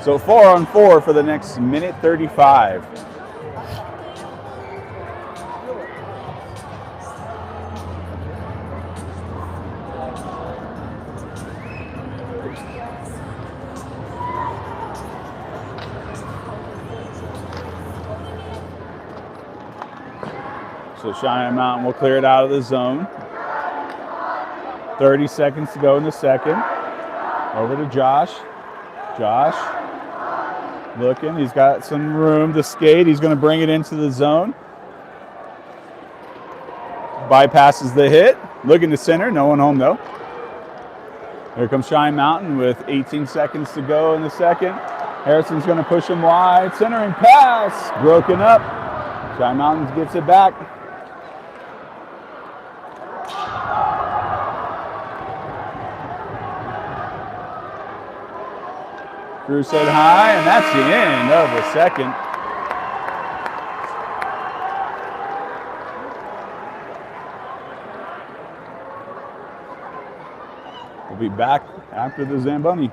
So 4-on-4 for the next minute 35. So Cheyenne Mountain will clear it out of the zone. 30 seconds to go in the second. Over to Josh. Josh looking. He's got some room to skate. He's going to bring it into the zone. Bypasses the hit. Looking to center. No one home though. Here comes Cheyenne Mountain with 18 seconds to go in the second. Harrison's going to push him wide. Centering pass. Broken up. Cheyenne Mountain gets it back. Crew said hi, and that's the end of the second. We'll be back after the Zamboni.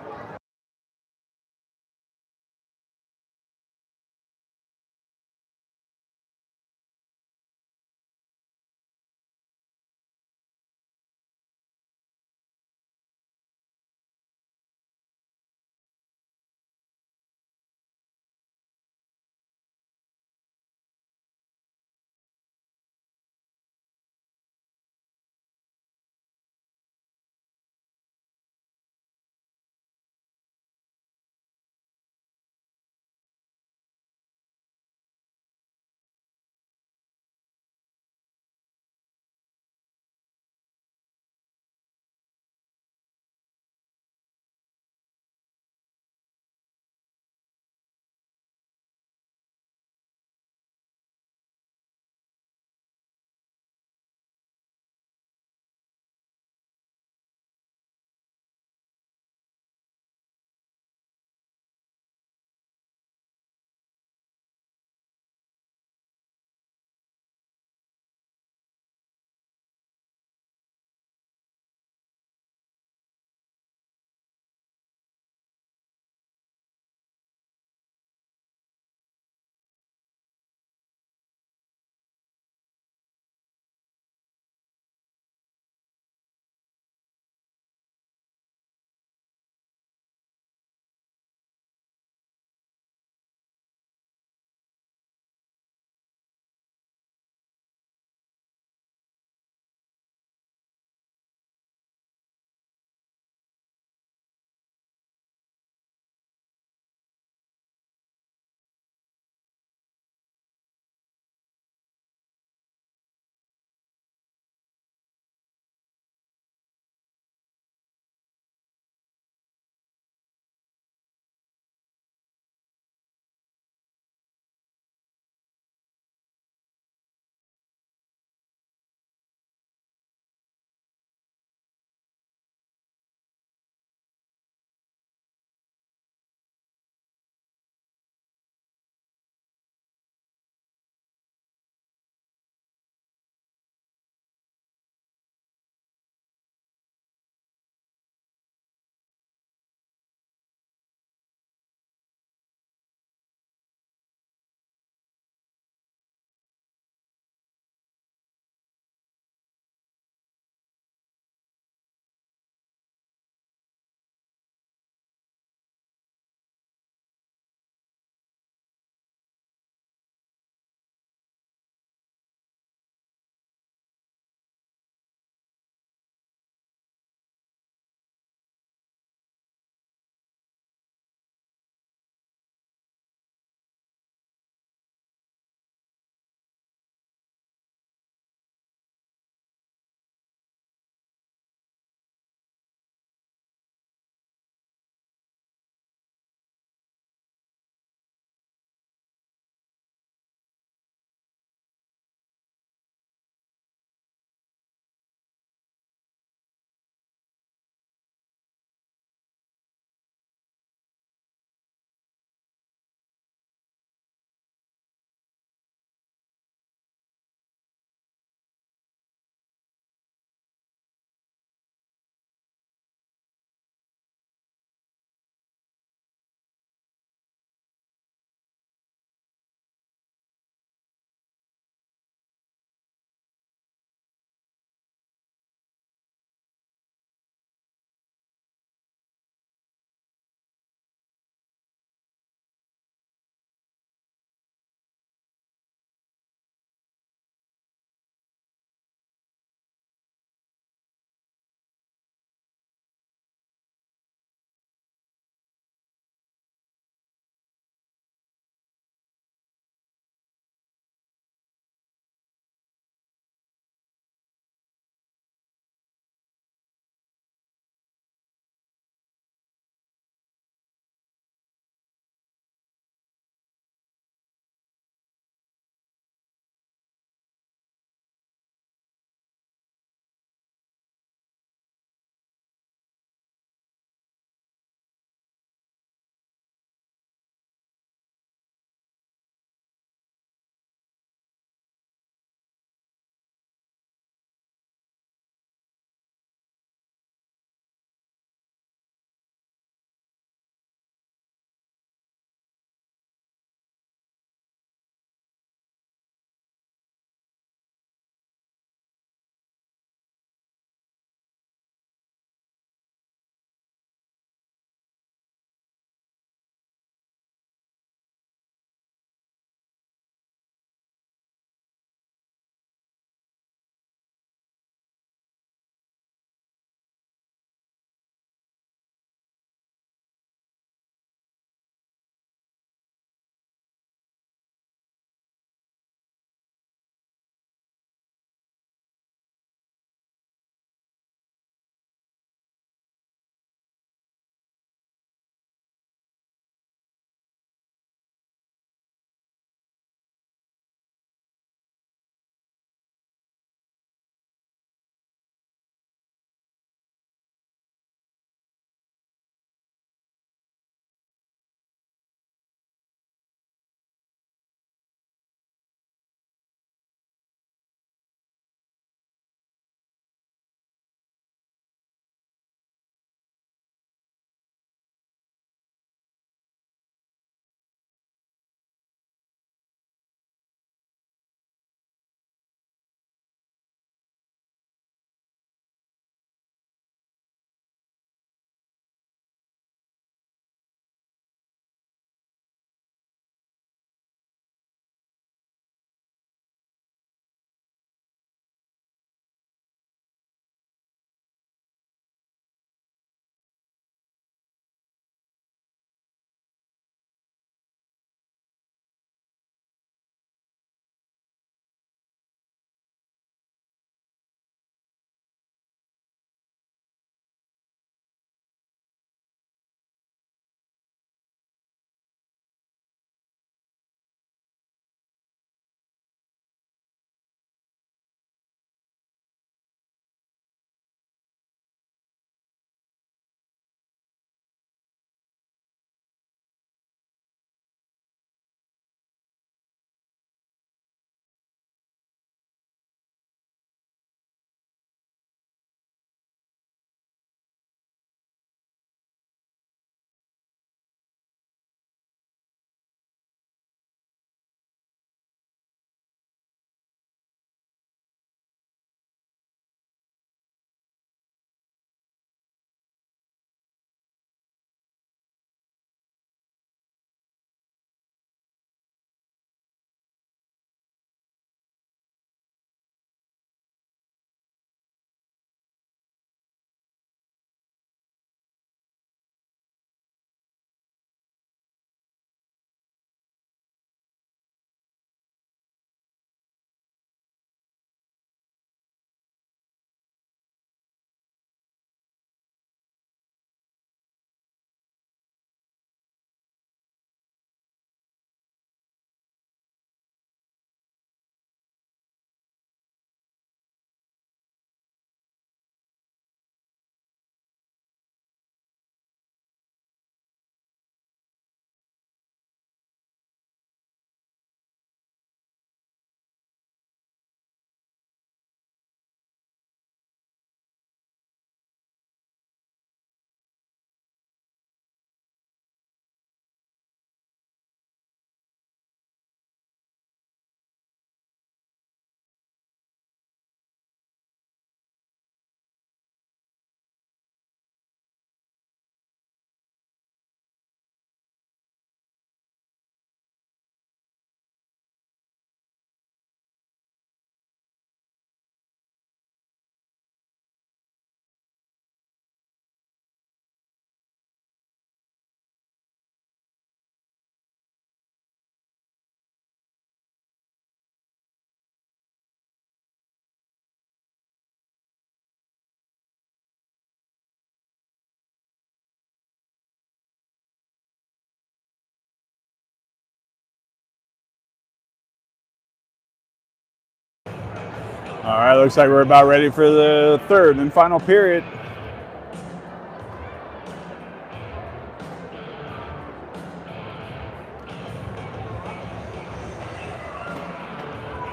All right, looks like we're about ready for the third and final period.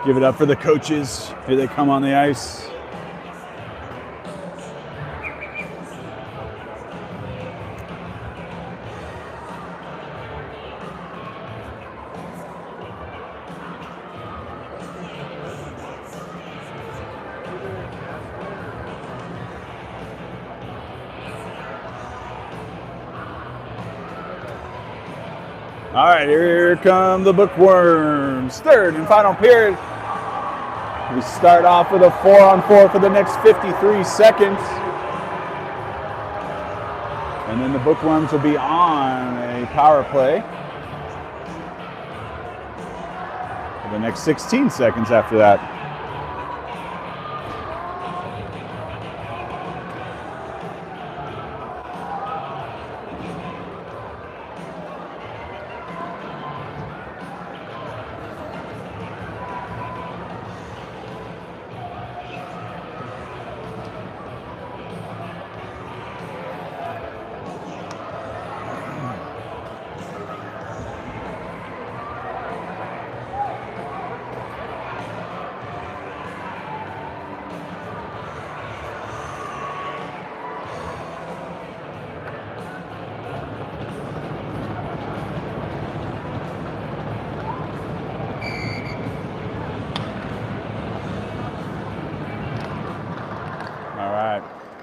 Give it up for the coaches. Here they come on the ice. All right, here come the Bookworms. Third and final period. We start off with a 4-on-4 for the next 53 seconds. And then the Bookworms will be on a power play for the next 16 seconds after that.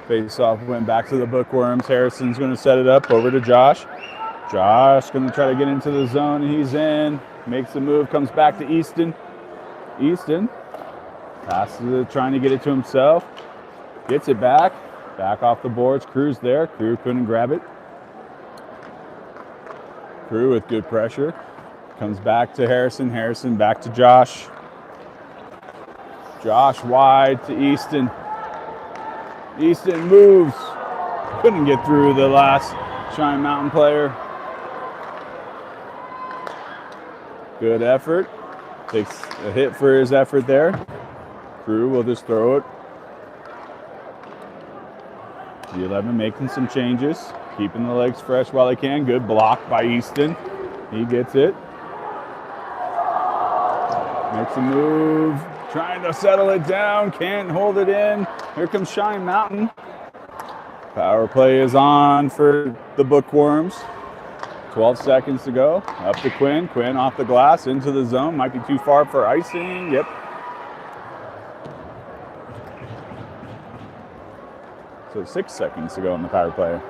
Face-off went back to the Bookworms. Harrison's going to set it up over to Josh. Josh going to try to get into the zone. He's in. Makes the move. Comes back to Easton. Easton passes it, trying to get it to himself. Gets it back. Back off the boards. Crew's there. Crew couldn't grab it. Crew with good pressure. Comes back to Harrison. Harrison back to Josh. Josh wide to Easton. Easton moves. Couldn't get through the last Cheyenne Mountain player. Good effort. Takes a hit for his effort there. Crew will just throw it. D11 making some changes. Keeping the legs fresh while they can. Good block by Easton. He gets it. Makes a move. Trying to settle it down. Can't hold it in. Here comes Cheyenne Mountain. Power play is on for the Bookworms. 12 seconds to go. Up to Quinn. Quinn off the glass into the zone. Might be too far for icing. Yep. So 6 seconds to go in the power play.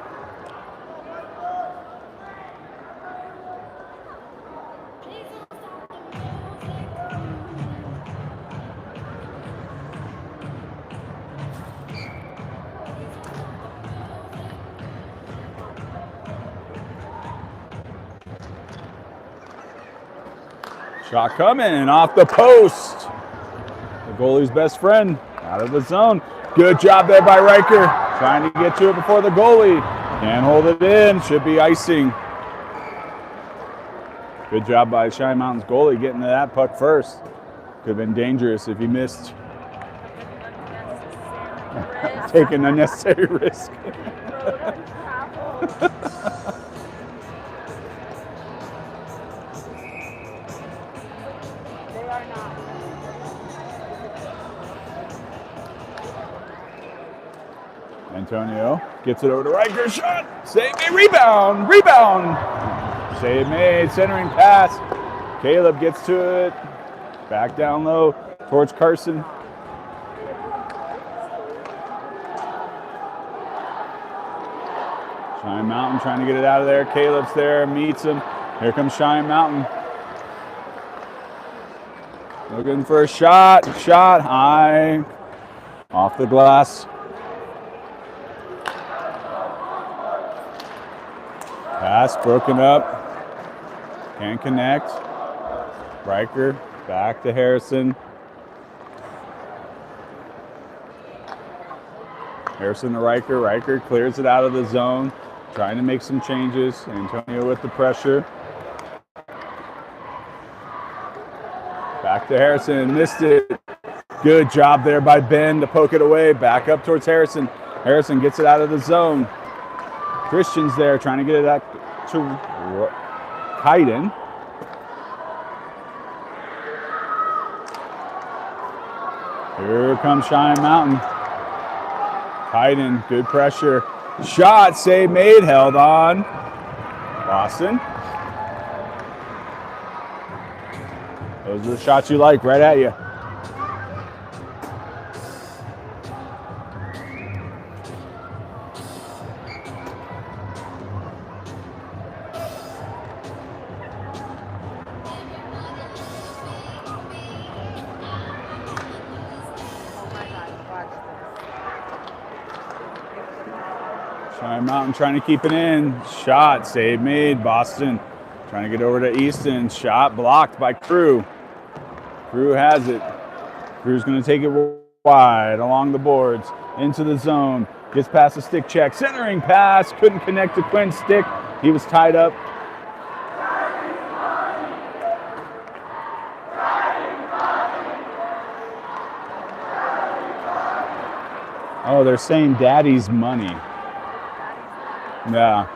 Shot coming off the post. The goalie's best friend out of the zone. Good job there by Riker. Trying to get to it before the goalie. Can't hold it in. Should be icing. Good job by Cheyenne Mountain's goalie getting to that puck first. Could have been dangerous if he missed. Taking unnecessary risk. Antonio gets it over to Riker. Shot. Save made. Rebound. Rebound. Save made. Centering pass. Caleb gets to it. Back down low towards Carson. Cheyenne Mountain trying to get it out of there. Caleb's there. Meets him. Here comes Cheyenne Mountain. Looking for a shot. Shot high. Off the glass. Pass broken up. Can't connect. Riker back to Harrison. Harrison to Riker. Riker clears it out of the zone. Trying to make some changes. Antonio with the pressure. Back to Harrison. Missed it. Good job there by Ben to poke it away. Back up towards Harrison. Harrison gets it out of the zone. Christian's there trying to get it out to Kaiden. Here comes Cheyenne Mountain. Kaiden, good pressure. Shot, save made, held on. Boston. Those are the shots you like, right at you. Cheyenne Mountain trying to keep it in. Shot, save made. Boston trying to get over to Easton. Shot blocked by Crew. Crew has it. Crew's going to take it wide along the boards into the zone. Gets past the stick check. Centering pass. Couldn't connect to Quinn's stick. He was tied up. Oh, they're saying daddy's money. Yeah.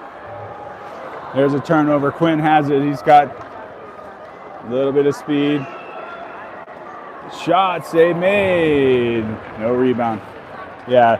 There's a turnover. Quinn has it. He's got a little bit of speed. Shot, save made. No rebound. Yeah.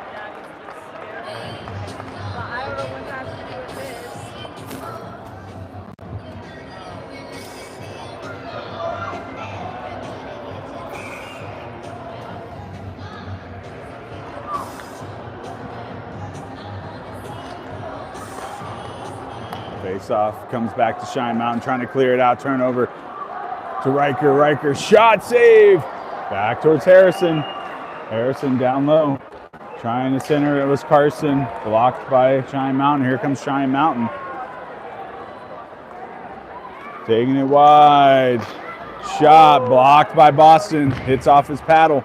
Face off, comes back to Cheyenne Mountain, trying to clear it out. Turnover to Riker. Riker, shot, save. Back towards Harrison. Harrison down low, trying to center. It was Carson, blocked by Cheyenne Mountain. Here comes Cheyenne Mountain. Taking it wide. Shot, blocked by Boston. Hits off his paddle.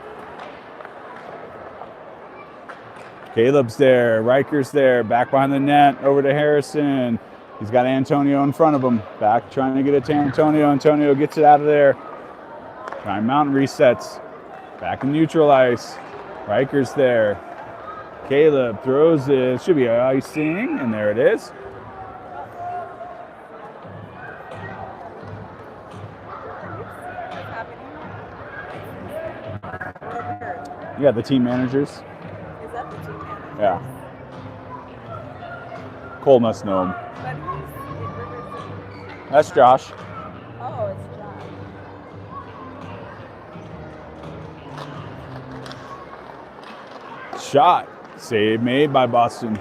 Caleb's there. Riker's there. Back behind the net. Over to Harrison. He's got Antonio in front of him. Back trying to get it to Antonio. Antonio gets it out of there. Cheyenne Mountain resets. Back in neutral ice. Riker's there. Caleb throws it. Should be icing. And there it is. Yeah, the team managers. Is that the team manager? Yeah. Cole must know him. But who's That's Josh. Oh, it's John. Shot. Save made by Boston.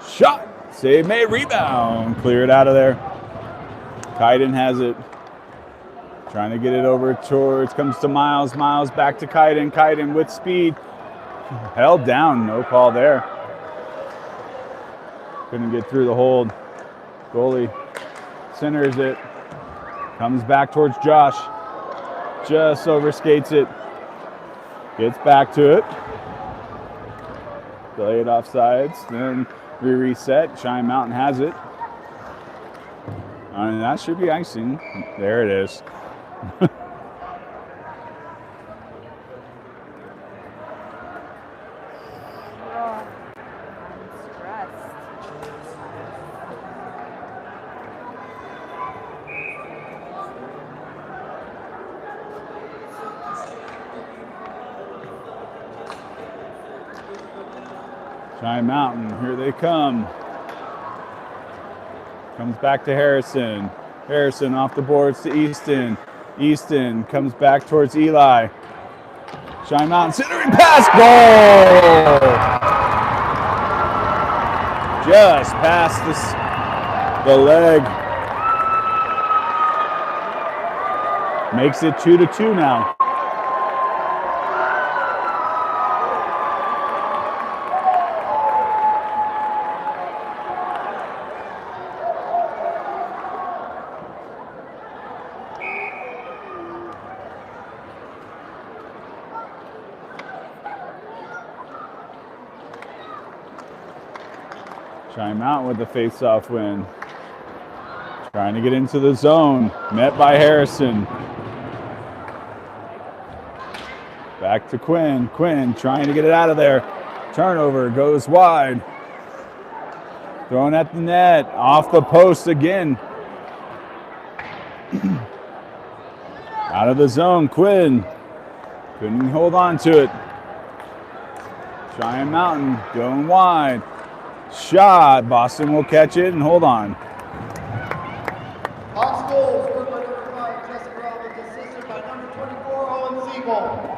Shot. Save made. Rebound. Clear it out of there. Kaiden has it. Trying to get it over towards, comes to Miles. Miles back to Kaiden. Kaiden with speed. Held down. No call there. Couldn't get through the hold. Goalie centers it. Comes back towards Josh. Just overskates it. Gets back to it. Delayed offsides. Then we reset. Cheyenne Mountain has it. And that should be icing. There it is. Cheyenne Mountain, here they come. Comes back to Harrison. Harrison off the boards to Easton. Easton comes back towards Eli. Cheyenne Mountain centering pass, goal! Just past the leg. Makes it 2-2 now. Cheyenne Mountain with the face-off win. Trying to get into the zone. Met by Harrison. Back to Quinn. Quinn trying to get it out of there. Turnover, goes wide. Thrown at the net, off the post again. Out of the zone, Quinn. Couldn't hold on to it. Cheyenne Mountain going wide. Shot, Boston will catch it and hold on. On goal, scored by number 5, Jessica Robbins, assisted by number 24, Owen Siegel.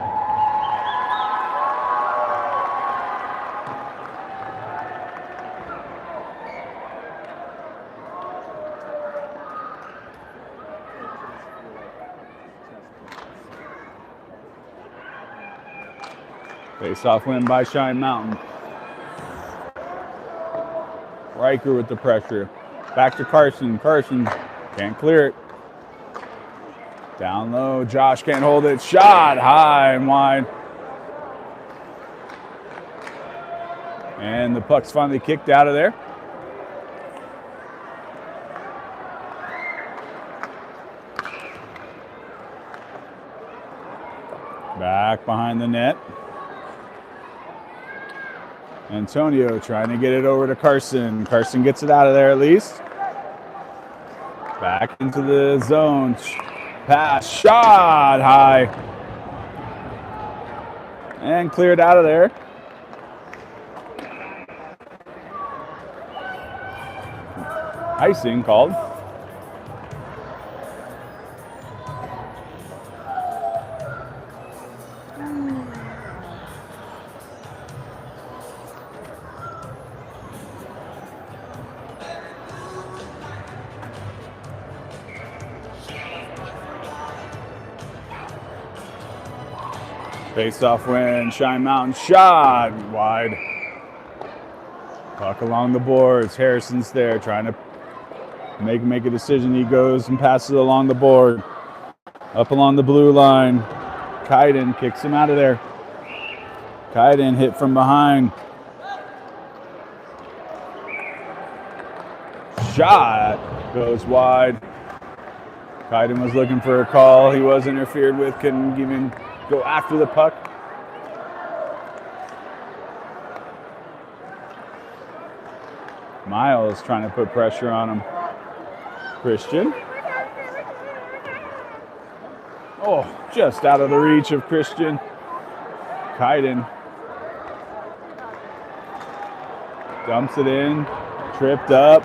Face-off win by Cheyenne Mountain. Riker with the pressure. Back to Carson. Carson can't clear it. Down low. Josh can't hold it. Shot high and wide. And the puck's finally kicked out of there. Back behind the net. Antonio trying to get it over to Carson. Carson gets it out of there at least. Back into the zone. Pass, shot high. And cleared out of there. Icing called. Face-off win, Cheyenne Mountain shot wide. Puck along the boards. Harrison's there trying to make a decision. He goes and passes along the board. Up along the blue line. Kaiden kicks him out of there. Kaiden hit from behind. Shot goes wide. Kaiden was looking for a call. He was interfered with, couldn't even go after the puck. Miles trying to put pressure on him. Christian. Oh, just out of the reach of Christian. Kaiden dumps it in, tripped up.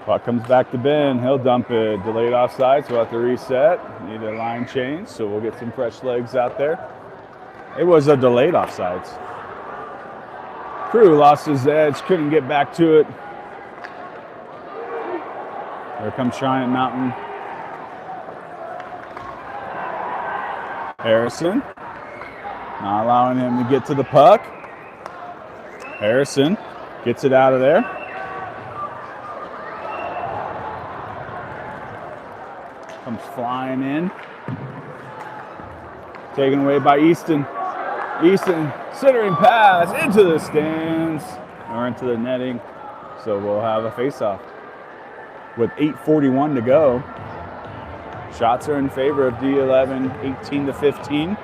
Puck comes back to Ben. He'll dump it. Delayed offside, so we'll have to reset. Need a line change, so we'll get some fresh legs out there. It was a delayed offsides. Crew lost his edge, couldn't get back to it. Here comes Cheyenne Mountain. Harrison. Not allowing him to get to the puck. Harrison gets it out of there. Comes flying in. Taken away by Easton. Easton centering pass into the stands or into the netting. So we'll have a face-off with 8:41 to go. Shots are in favor of D11, 18-15.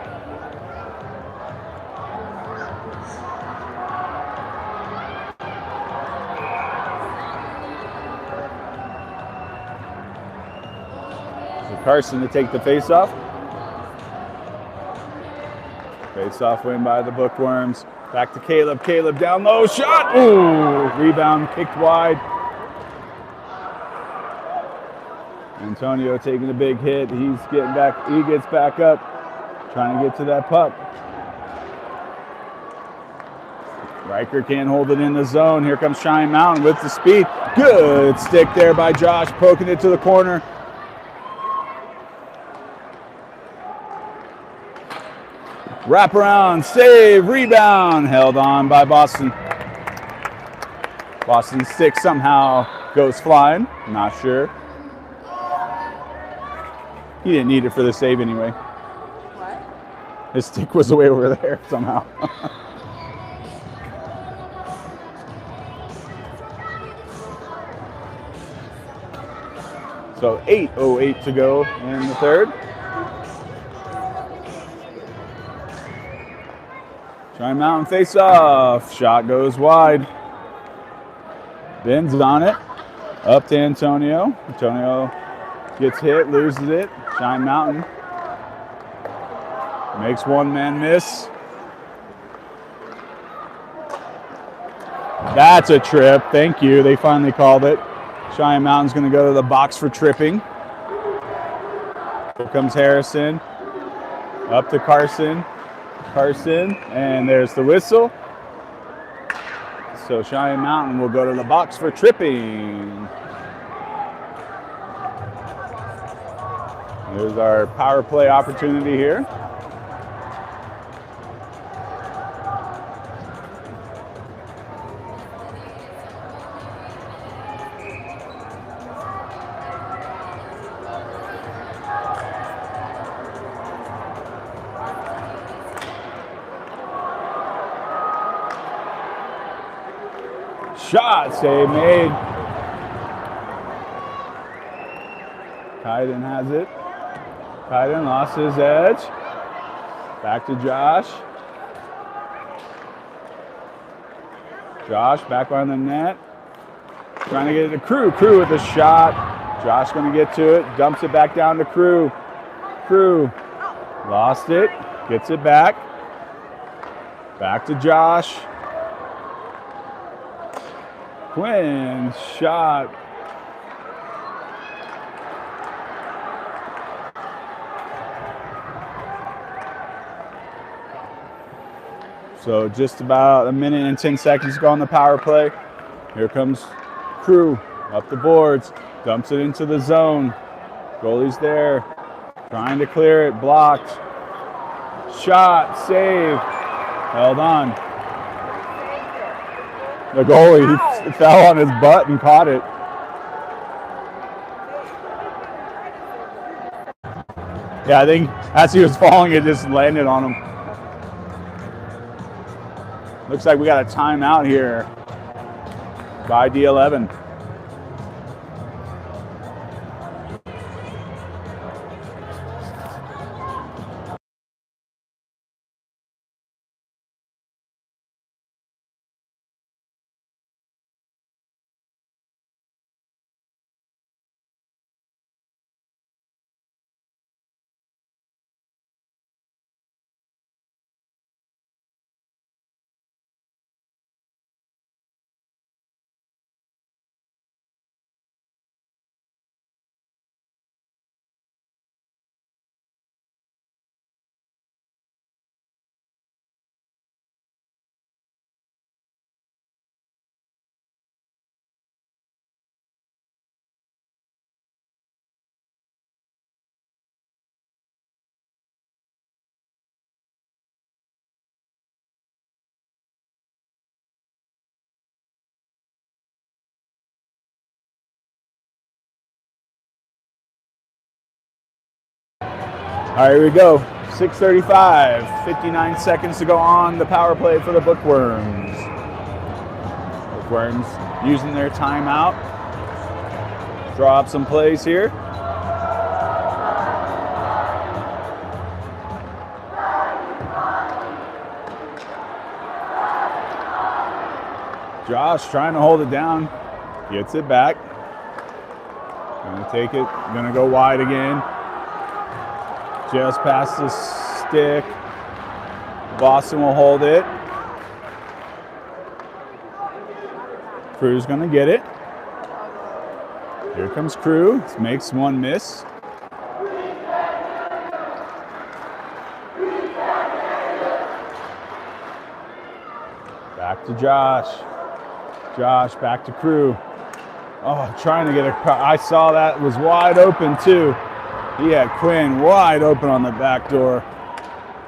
Carson to take the face-off. Face-off win by the Bookworms. Back to Caleb. Caleb down low. Shot! Ooh! Rebound kicked wide. Antonio taking a big hit. He's getting back. He gets back up. Trying to get to that puck. Riker can't hold it in the zone. Here comes Cheyenne Mountain with the speed. Good stick there by Josh, poking it to the corner. Wrap around, save, rebound, held on by Boston. Boston's stick somehow goes flying, not sure. He didn't need it for the save anyway. What? His stick was way over there somehow. So 8:08 to go in the third. Cheyenne Mountain face off. Shot goes wide. Ben's on it. Up to Antonio. Antonio gets hit, loses it. Cheyenne Mountain makes one man miss. That's a trip. Thank you. They finally called it. Cheyenne Mountain's going to go to the box for tripping. Here comes Harrison. Up to Carson. Carson, and there's the whistle. So Cheyenne Mountain will go to the box for tripping. There's our power play opportunity here. Shot save made. Kaiden has it. Kaiden lost his edge. Back to Josh. Josh back on the net. Trying to get it to Crew. Crew with a shot. Josh going to get to it. Dumps it back down to Crew. Crew lost it. Gets it back. Back to Josh. Quinn shot. So just about a minute and 10 seconds to go on the power play. Here comes Crew up the boards, dumps it into the zone. Goalie's there, trying to clear it, blocked. Shot, save, held on. The goalie fell on his butt and caught it. Yeah, I think as he was falling, it just landed on him. Looks like we got a timeout here by D11. All right, here we go. 6:35, 59 seconds to go on the power play for the Bookworms. Bookworms using their timeout. Draw up some plays here. Josh trying to hold it down. Gets it back. Gonna take it, gonna go wide again. Just past the stick. Boston will hold it. Crew's gonna get it. Here comes Crew. Makes one miss. Back to Josh. Josh back to Crew. Oh, trying to get a. I saw that was wide open too. He had Quinn wide open on the back door.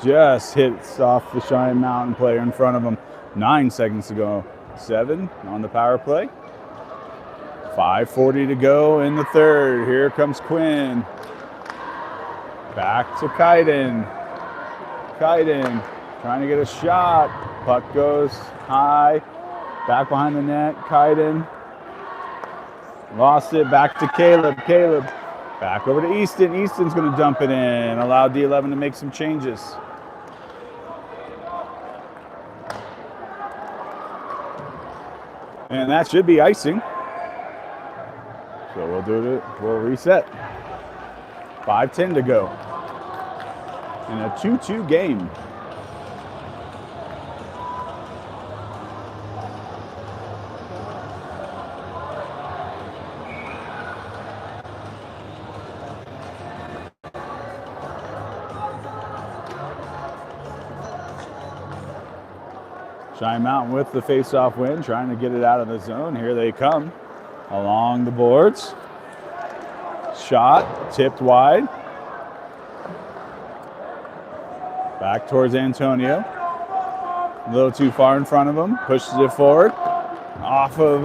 Just hits off the Cheyenne Mountain player in front of him. 9 seconds to go. 7 on the power play. 5:40 to go in the third. Here comes Quinn. Back to Kaiden. Kaiden trying to get a shot. Puck goes high. Back behind the net. Kaiden lost it. Back to Caleb. Caleb Back over to Easton. Easton's going to dump it in. Allow D11 to make some changes. And that should be icing. So we'll do it. We'll reset. 5:10 to go in a 2-2 game. Cheyenne Mountain with the face-off win, trying to get it out of the zone. Here they come along the boards. Shot, tipped wide. Back towards Antonio. A little too far in front of him. Pushes it forward. Off of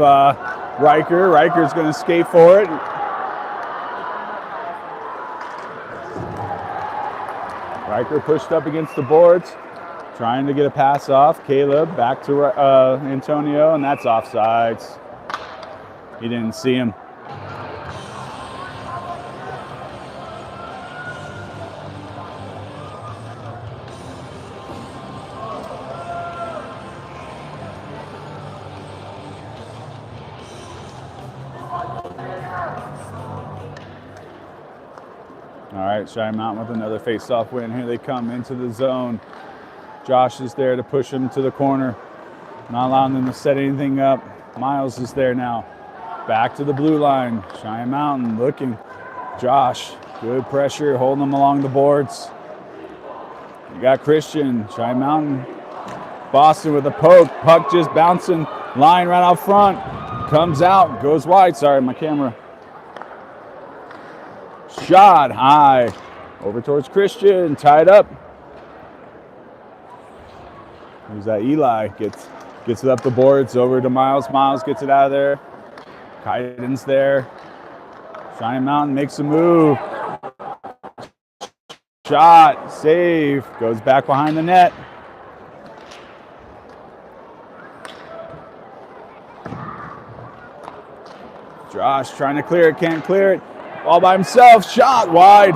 Riker. Riker's going to skate for it. Riker pushed up against the boards. Trying to get a pass off. Caleb back to Antonio, and that's offsides. He didn't see him. All right, Cheyenne Mountain with another face-off win. Here they come into the zone. Josh is there to push him to the corner, not allowing them to set anything up. Miles is there now. Back to the blue line. Cheyenne Mountain looking. Josh, good pressure, holding them along the boards. You got Christian. Cheyenne Mountain. Boston with a poke. Puck just bouncing. Line right out front. Comes out, goes wide. Sorry, my camera. Shot high. Over towards Christian. Tied up. There's that Eli. Gets it up the boards. Over to Miles. Miles gets it out of there. Kaiden's there. Cheyenne Mountain makes a move. Shot. Save. Goes back behind the net. Josh trying to clear it. Can't clear it. All by himself. Shot wide.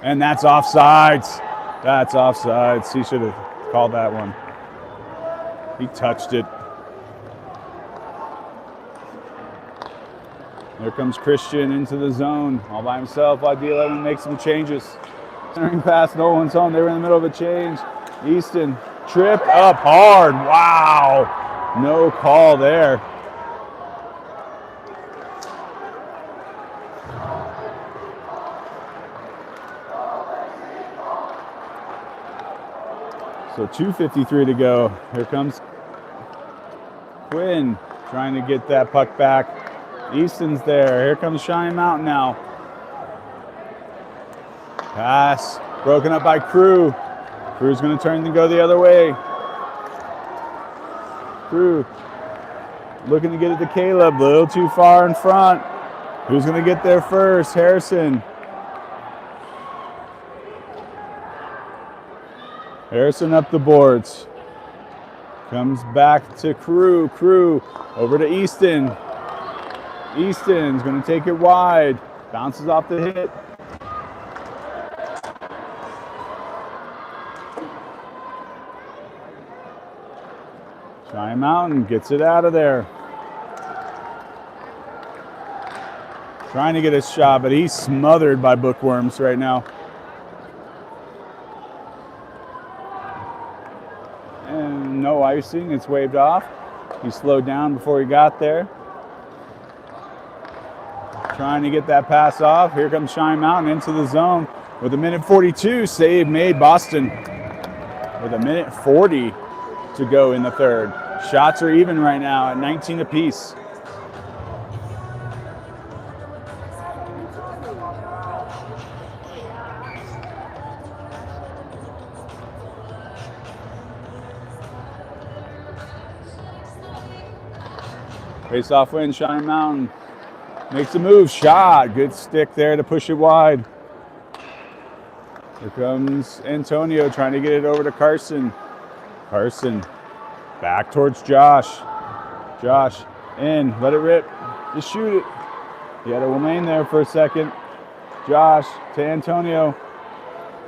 And that's offsides. That's offsides. He should have called that one. He touched it. There comes Christian into the zone. All by himself. While D11 makes some changes. Centering pass. No one's home. They were in the middle of a change. Easton tripped up hard. Wow. No call there. So 2:53 to go. Here comes Quinn trying to get that puck back. Easton's there. Here comes Cheyenne Mountain now. Pass broken up by Crew. Crew's going to turn and go the other way. Crew looking to get it to Caleb. A little too far in front. Who's going to get there first? Harrison. Harrison up the boards. Comes back to Crew. Crew over to Easton. Easton's going to take it wide. Bounces off the hit. Cheyenne Mountain gets it out of there. Trying to get a shot, but he's smothered by bookworms right now. And no icing, it's waved off. He slowed down before he got there. Trying to get that pass off. Here comes Cheyenne Mountain into the zone with a minute 42. Save made. Boston with a minute 40 to go in the third. Shots are even right now at 19 apiece. Face-off win, Cheyenne Mountain makes a move, shot, good stick there to push it wide. Here comes Antonio trying to get it over to Carson. Carson back towards Josh. Josh In, let it rip. Just shoot it. He had a remain there for a second. Josh to Antonio.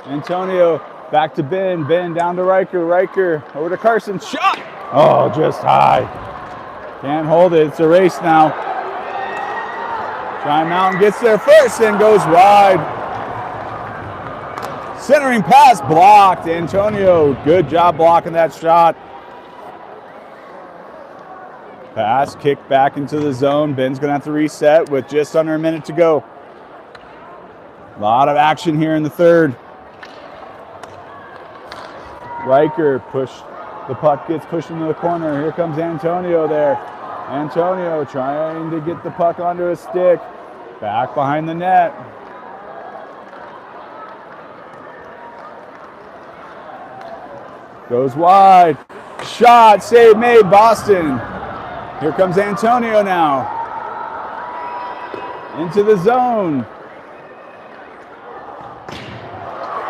Antonio back to Ben. Ben down to Riker. Riker over to Carson. Shot! Oh, just high. Can't hold it. It's a race now. Cheyenne Mountain gets there first and goes wide. Centering pass blocked. Antonio, good job blocking that shot. Pass, kick back into the zone. Ben's going to have to reset with just under a minute to go. A lot of action here in the third. Riker push. The puck gets pushed into the corner. Here comes Antonio there. Antonio trying to get the puck onto his stick. Back behind the net. Goes wide. Shot, save made, Boston. Here comes Antonio now. Into the zone.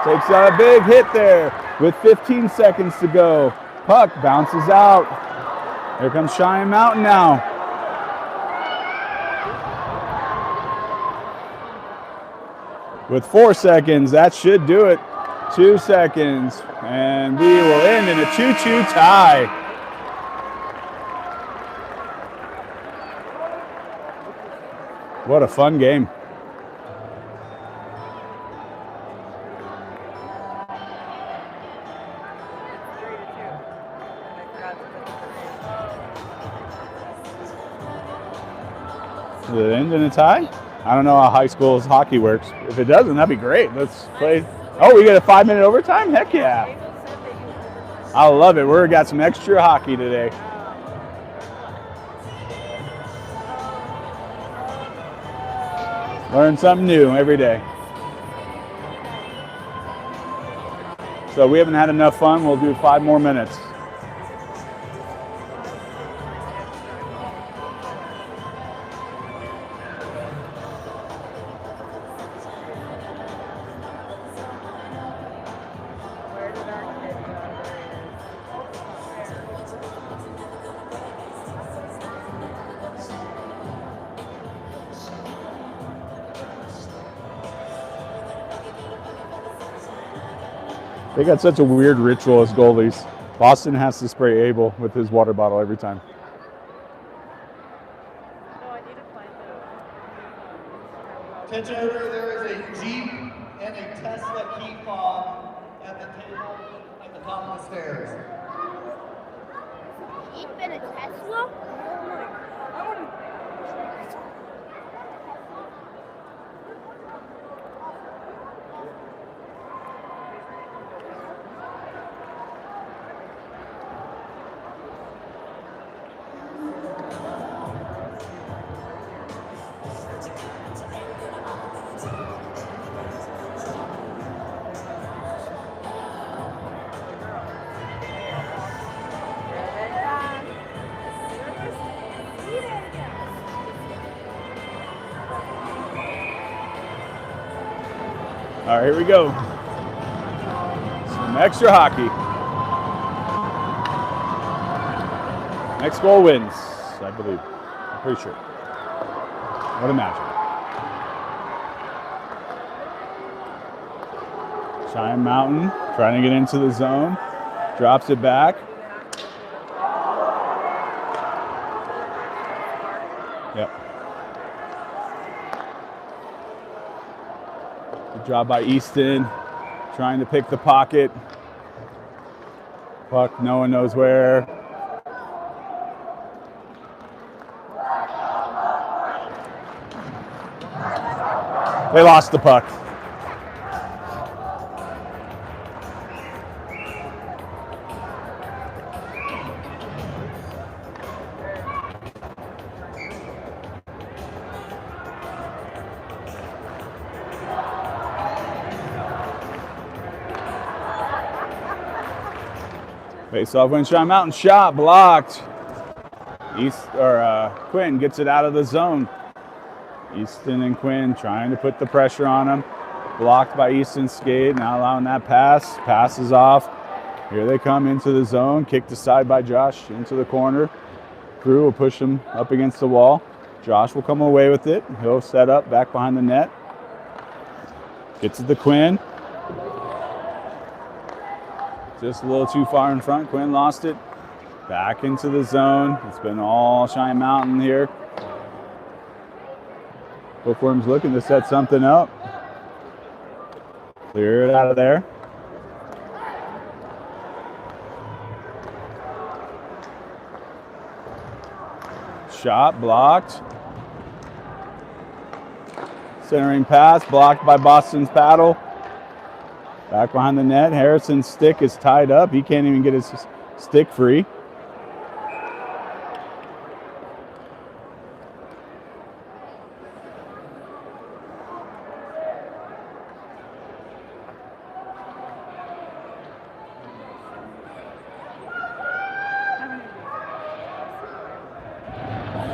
Takes a big hit there with 15 seconds to go. Puck bounces out. Here comes Cheyenne Mountain now. With 4 seconds, that should do it. 2 seconds, and we will end in a 2-2 tie. What a fun game. Did it end in a tie? I don't know how high school's hockey works. If it doesn't, that'd be great. Let's play. Oh, we get a 5-minute overtime? Heck yeah. I love it. We've got some extra hockey today. Learn something new every day. So we haven't had enough fun. We'll do 5 more minutes. They got such a weird ritual as goalies. Boston has to spray Abel with his water bottle every time. Attention everybody, there is a Jeep and a Tesla key fob at the table at the top of the stairs. Jeep and a Tesla? All right, here we go. Some extra hockey. Next goal wins, I believe. I'm pretty sure. What a magic. Cheyenne Mountain trying to get into the zone. Drops it back. Yep. Good job by Easton, trying to pick the pocket. Puck, no one knows where. They lost the puck. Face-off win, Cheyenne Mountain shot blocked. Quinn gets it out of the zone. Easton and Quinn trying to put the pressure on him. Blocked by Easton's skate, not allowing that pass. Passes off. Here they come into the zone. Kicked aside by Josh into the corner. Crew will push him up against the wall. Josh will come away with it. He'll set up back behind the net. Gets it to Quinn. Just a little too far in front. Quinn lost it. Back into the zone. It's been all Cheyenne Mountain here. Bookworm's looking to set something up. Clear it out of there. Shot blocked. Centering pass blocked by Boston's paddle. Back behind the net. Harrison's stick is tied up. He can't even get his stick free.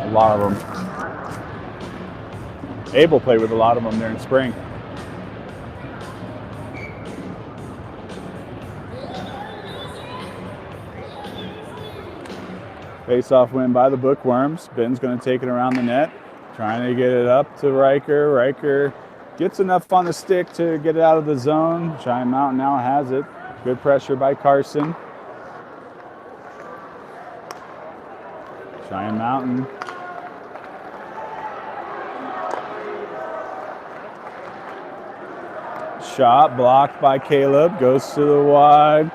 A lot of them. Abel played with a lot of them during spring. Face-off win by the Bookworms. Ben's going to take it around the net, trying to get it up to Riker. Riker gets enough on the stick to get it out of the zone. Cheyenne Mountain now has it. Good pressure by Carson. Cheyenne Mountain. Shot blocked by Caleb. Goes to the wide.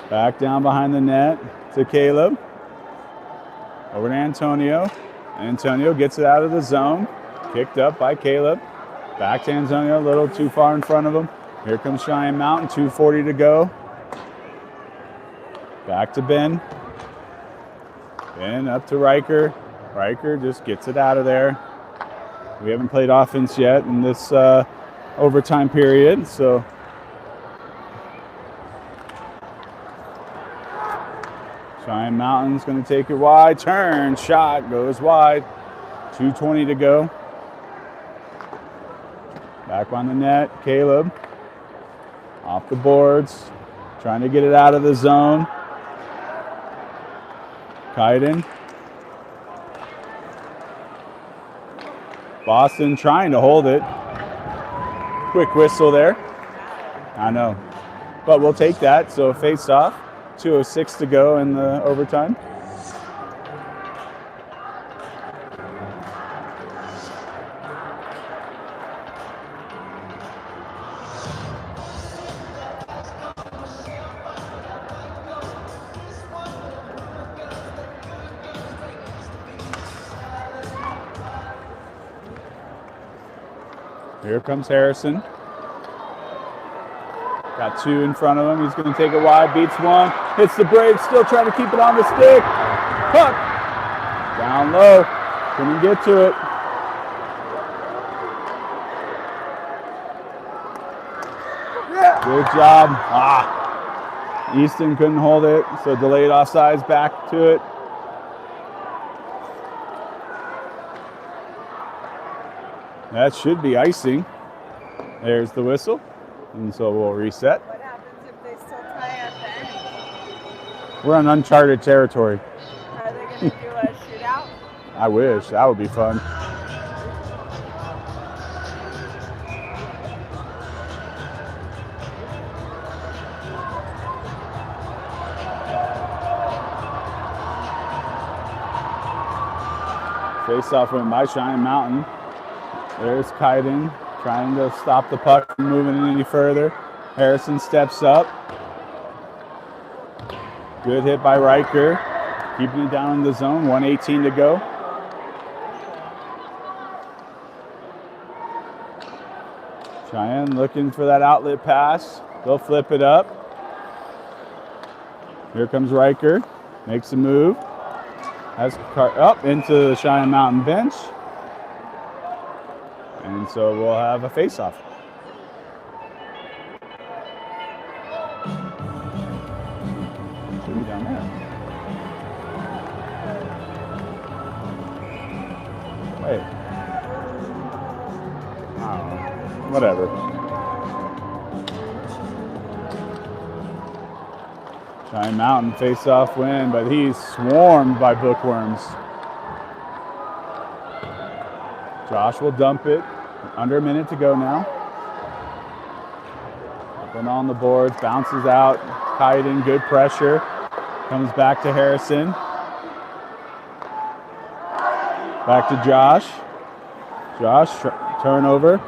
Back down behind the net to Caleb. Over to Antonio. Antonio gets it out of the zone. Kicked up by Caleb. Back to Antonio, a little too far in front of him. Here comes Cheyenne Mountain, 2:40 to go. Back to Ben. Ben up to Riker. Riker just gets it out of there. We haven't played offense yet in this overtime period, so Cheyenne Mountain's going to take it wide. Turn, shot, goes wide. 2:20 to go. Back on the net, Caleb. Off the boards, trying to get it out of the zone. Kaiden. Boston trying to hold it. Quick whistle there. I know. But we'll take that. So face off. 2:06 to go in the overtime. Here comes Harrison. Got two in front of him. He's going to take it wide. Beats one. Hits the Braves. Still trying to keep it on the stick. Puck. Down low. Couldn't get to it. Good job. Easton couldn't hold it. So delayed offsides back to it. That should be icing. There's the whistle. And so we'll reset. What happens if they still tie at the end? We're on uncharted territory. Are they going to do a shootout? I wish. That would be fun. Face-off win by Cheyenne Mountain. There's Kaiden trying to stop the puck from moving it any further. Harrison steps up. Good hit by Riker. Keeping it down in the zone. 1:18 to go. Cheyenne looking for that outlet pass. They'll flip it up. Here comes Riker. Makes a move. Has up into the Cheyenne Mountain bench. And so we'll have a face-off. Should be down there. Wait. I don't know. Whatever. Cheyenne Mountain face-off win, but he's swarmed by Bookworms. Josh will dump it. Under a minute to go now. Up and on the boards, bounces out. Titan, good pressure. Comes back to Harrison. Back to Josh. Josh, turnover.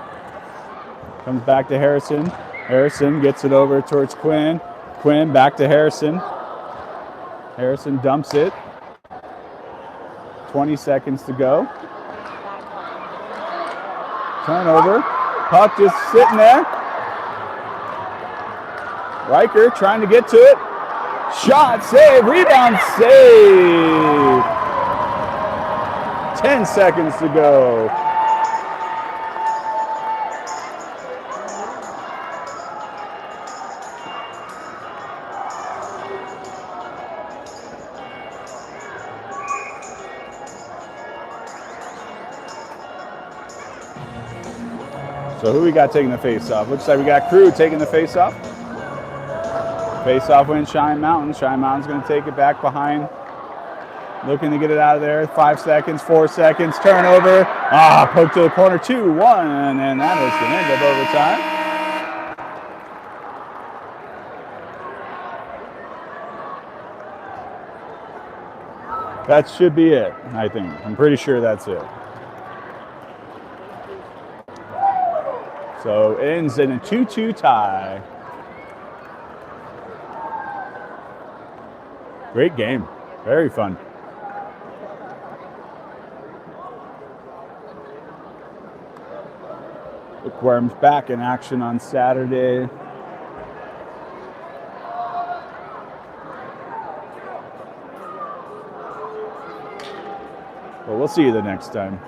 Comes back to Harrison. Harrison gets it over towards Quinn. Quinn back to Harrison. Harrison dumps it. 20 seconds to go. Turnover. Puck just sitting there. Riker trying to get to it. Shot, save, rebound, save. 10 seconds to go. So who we got taking the face-off? Looks like we got Crew taking the face-off. Face-off wins Cheyenne Mountain. Cheyenne Mountain's going to take it back behind. Looking to get it out of there. 5 seconds, 4 seconds. Turnover. Poke to the corner. 2-1. And that is the end of overtime. That should be it, I think. I'm pretty sure that's it. So it ends in a 2-2 tie. Great game. Very fun. Bookworms back in action on Saturday. Well, we'll see you the next time.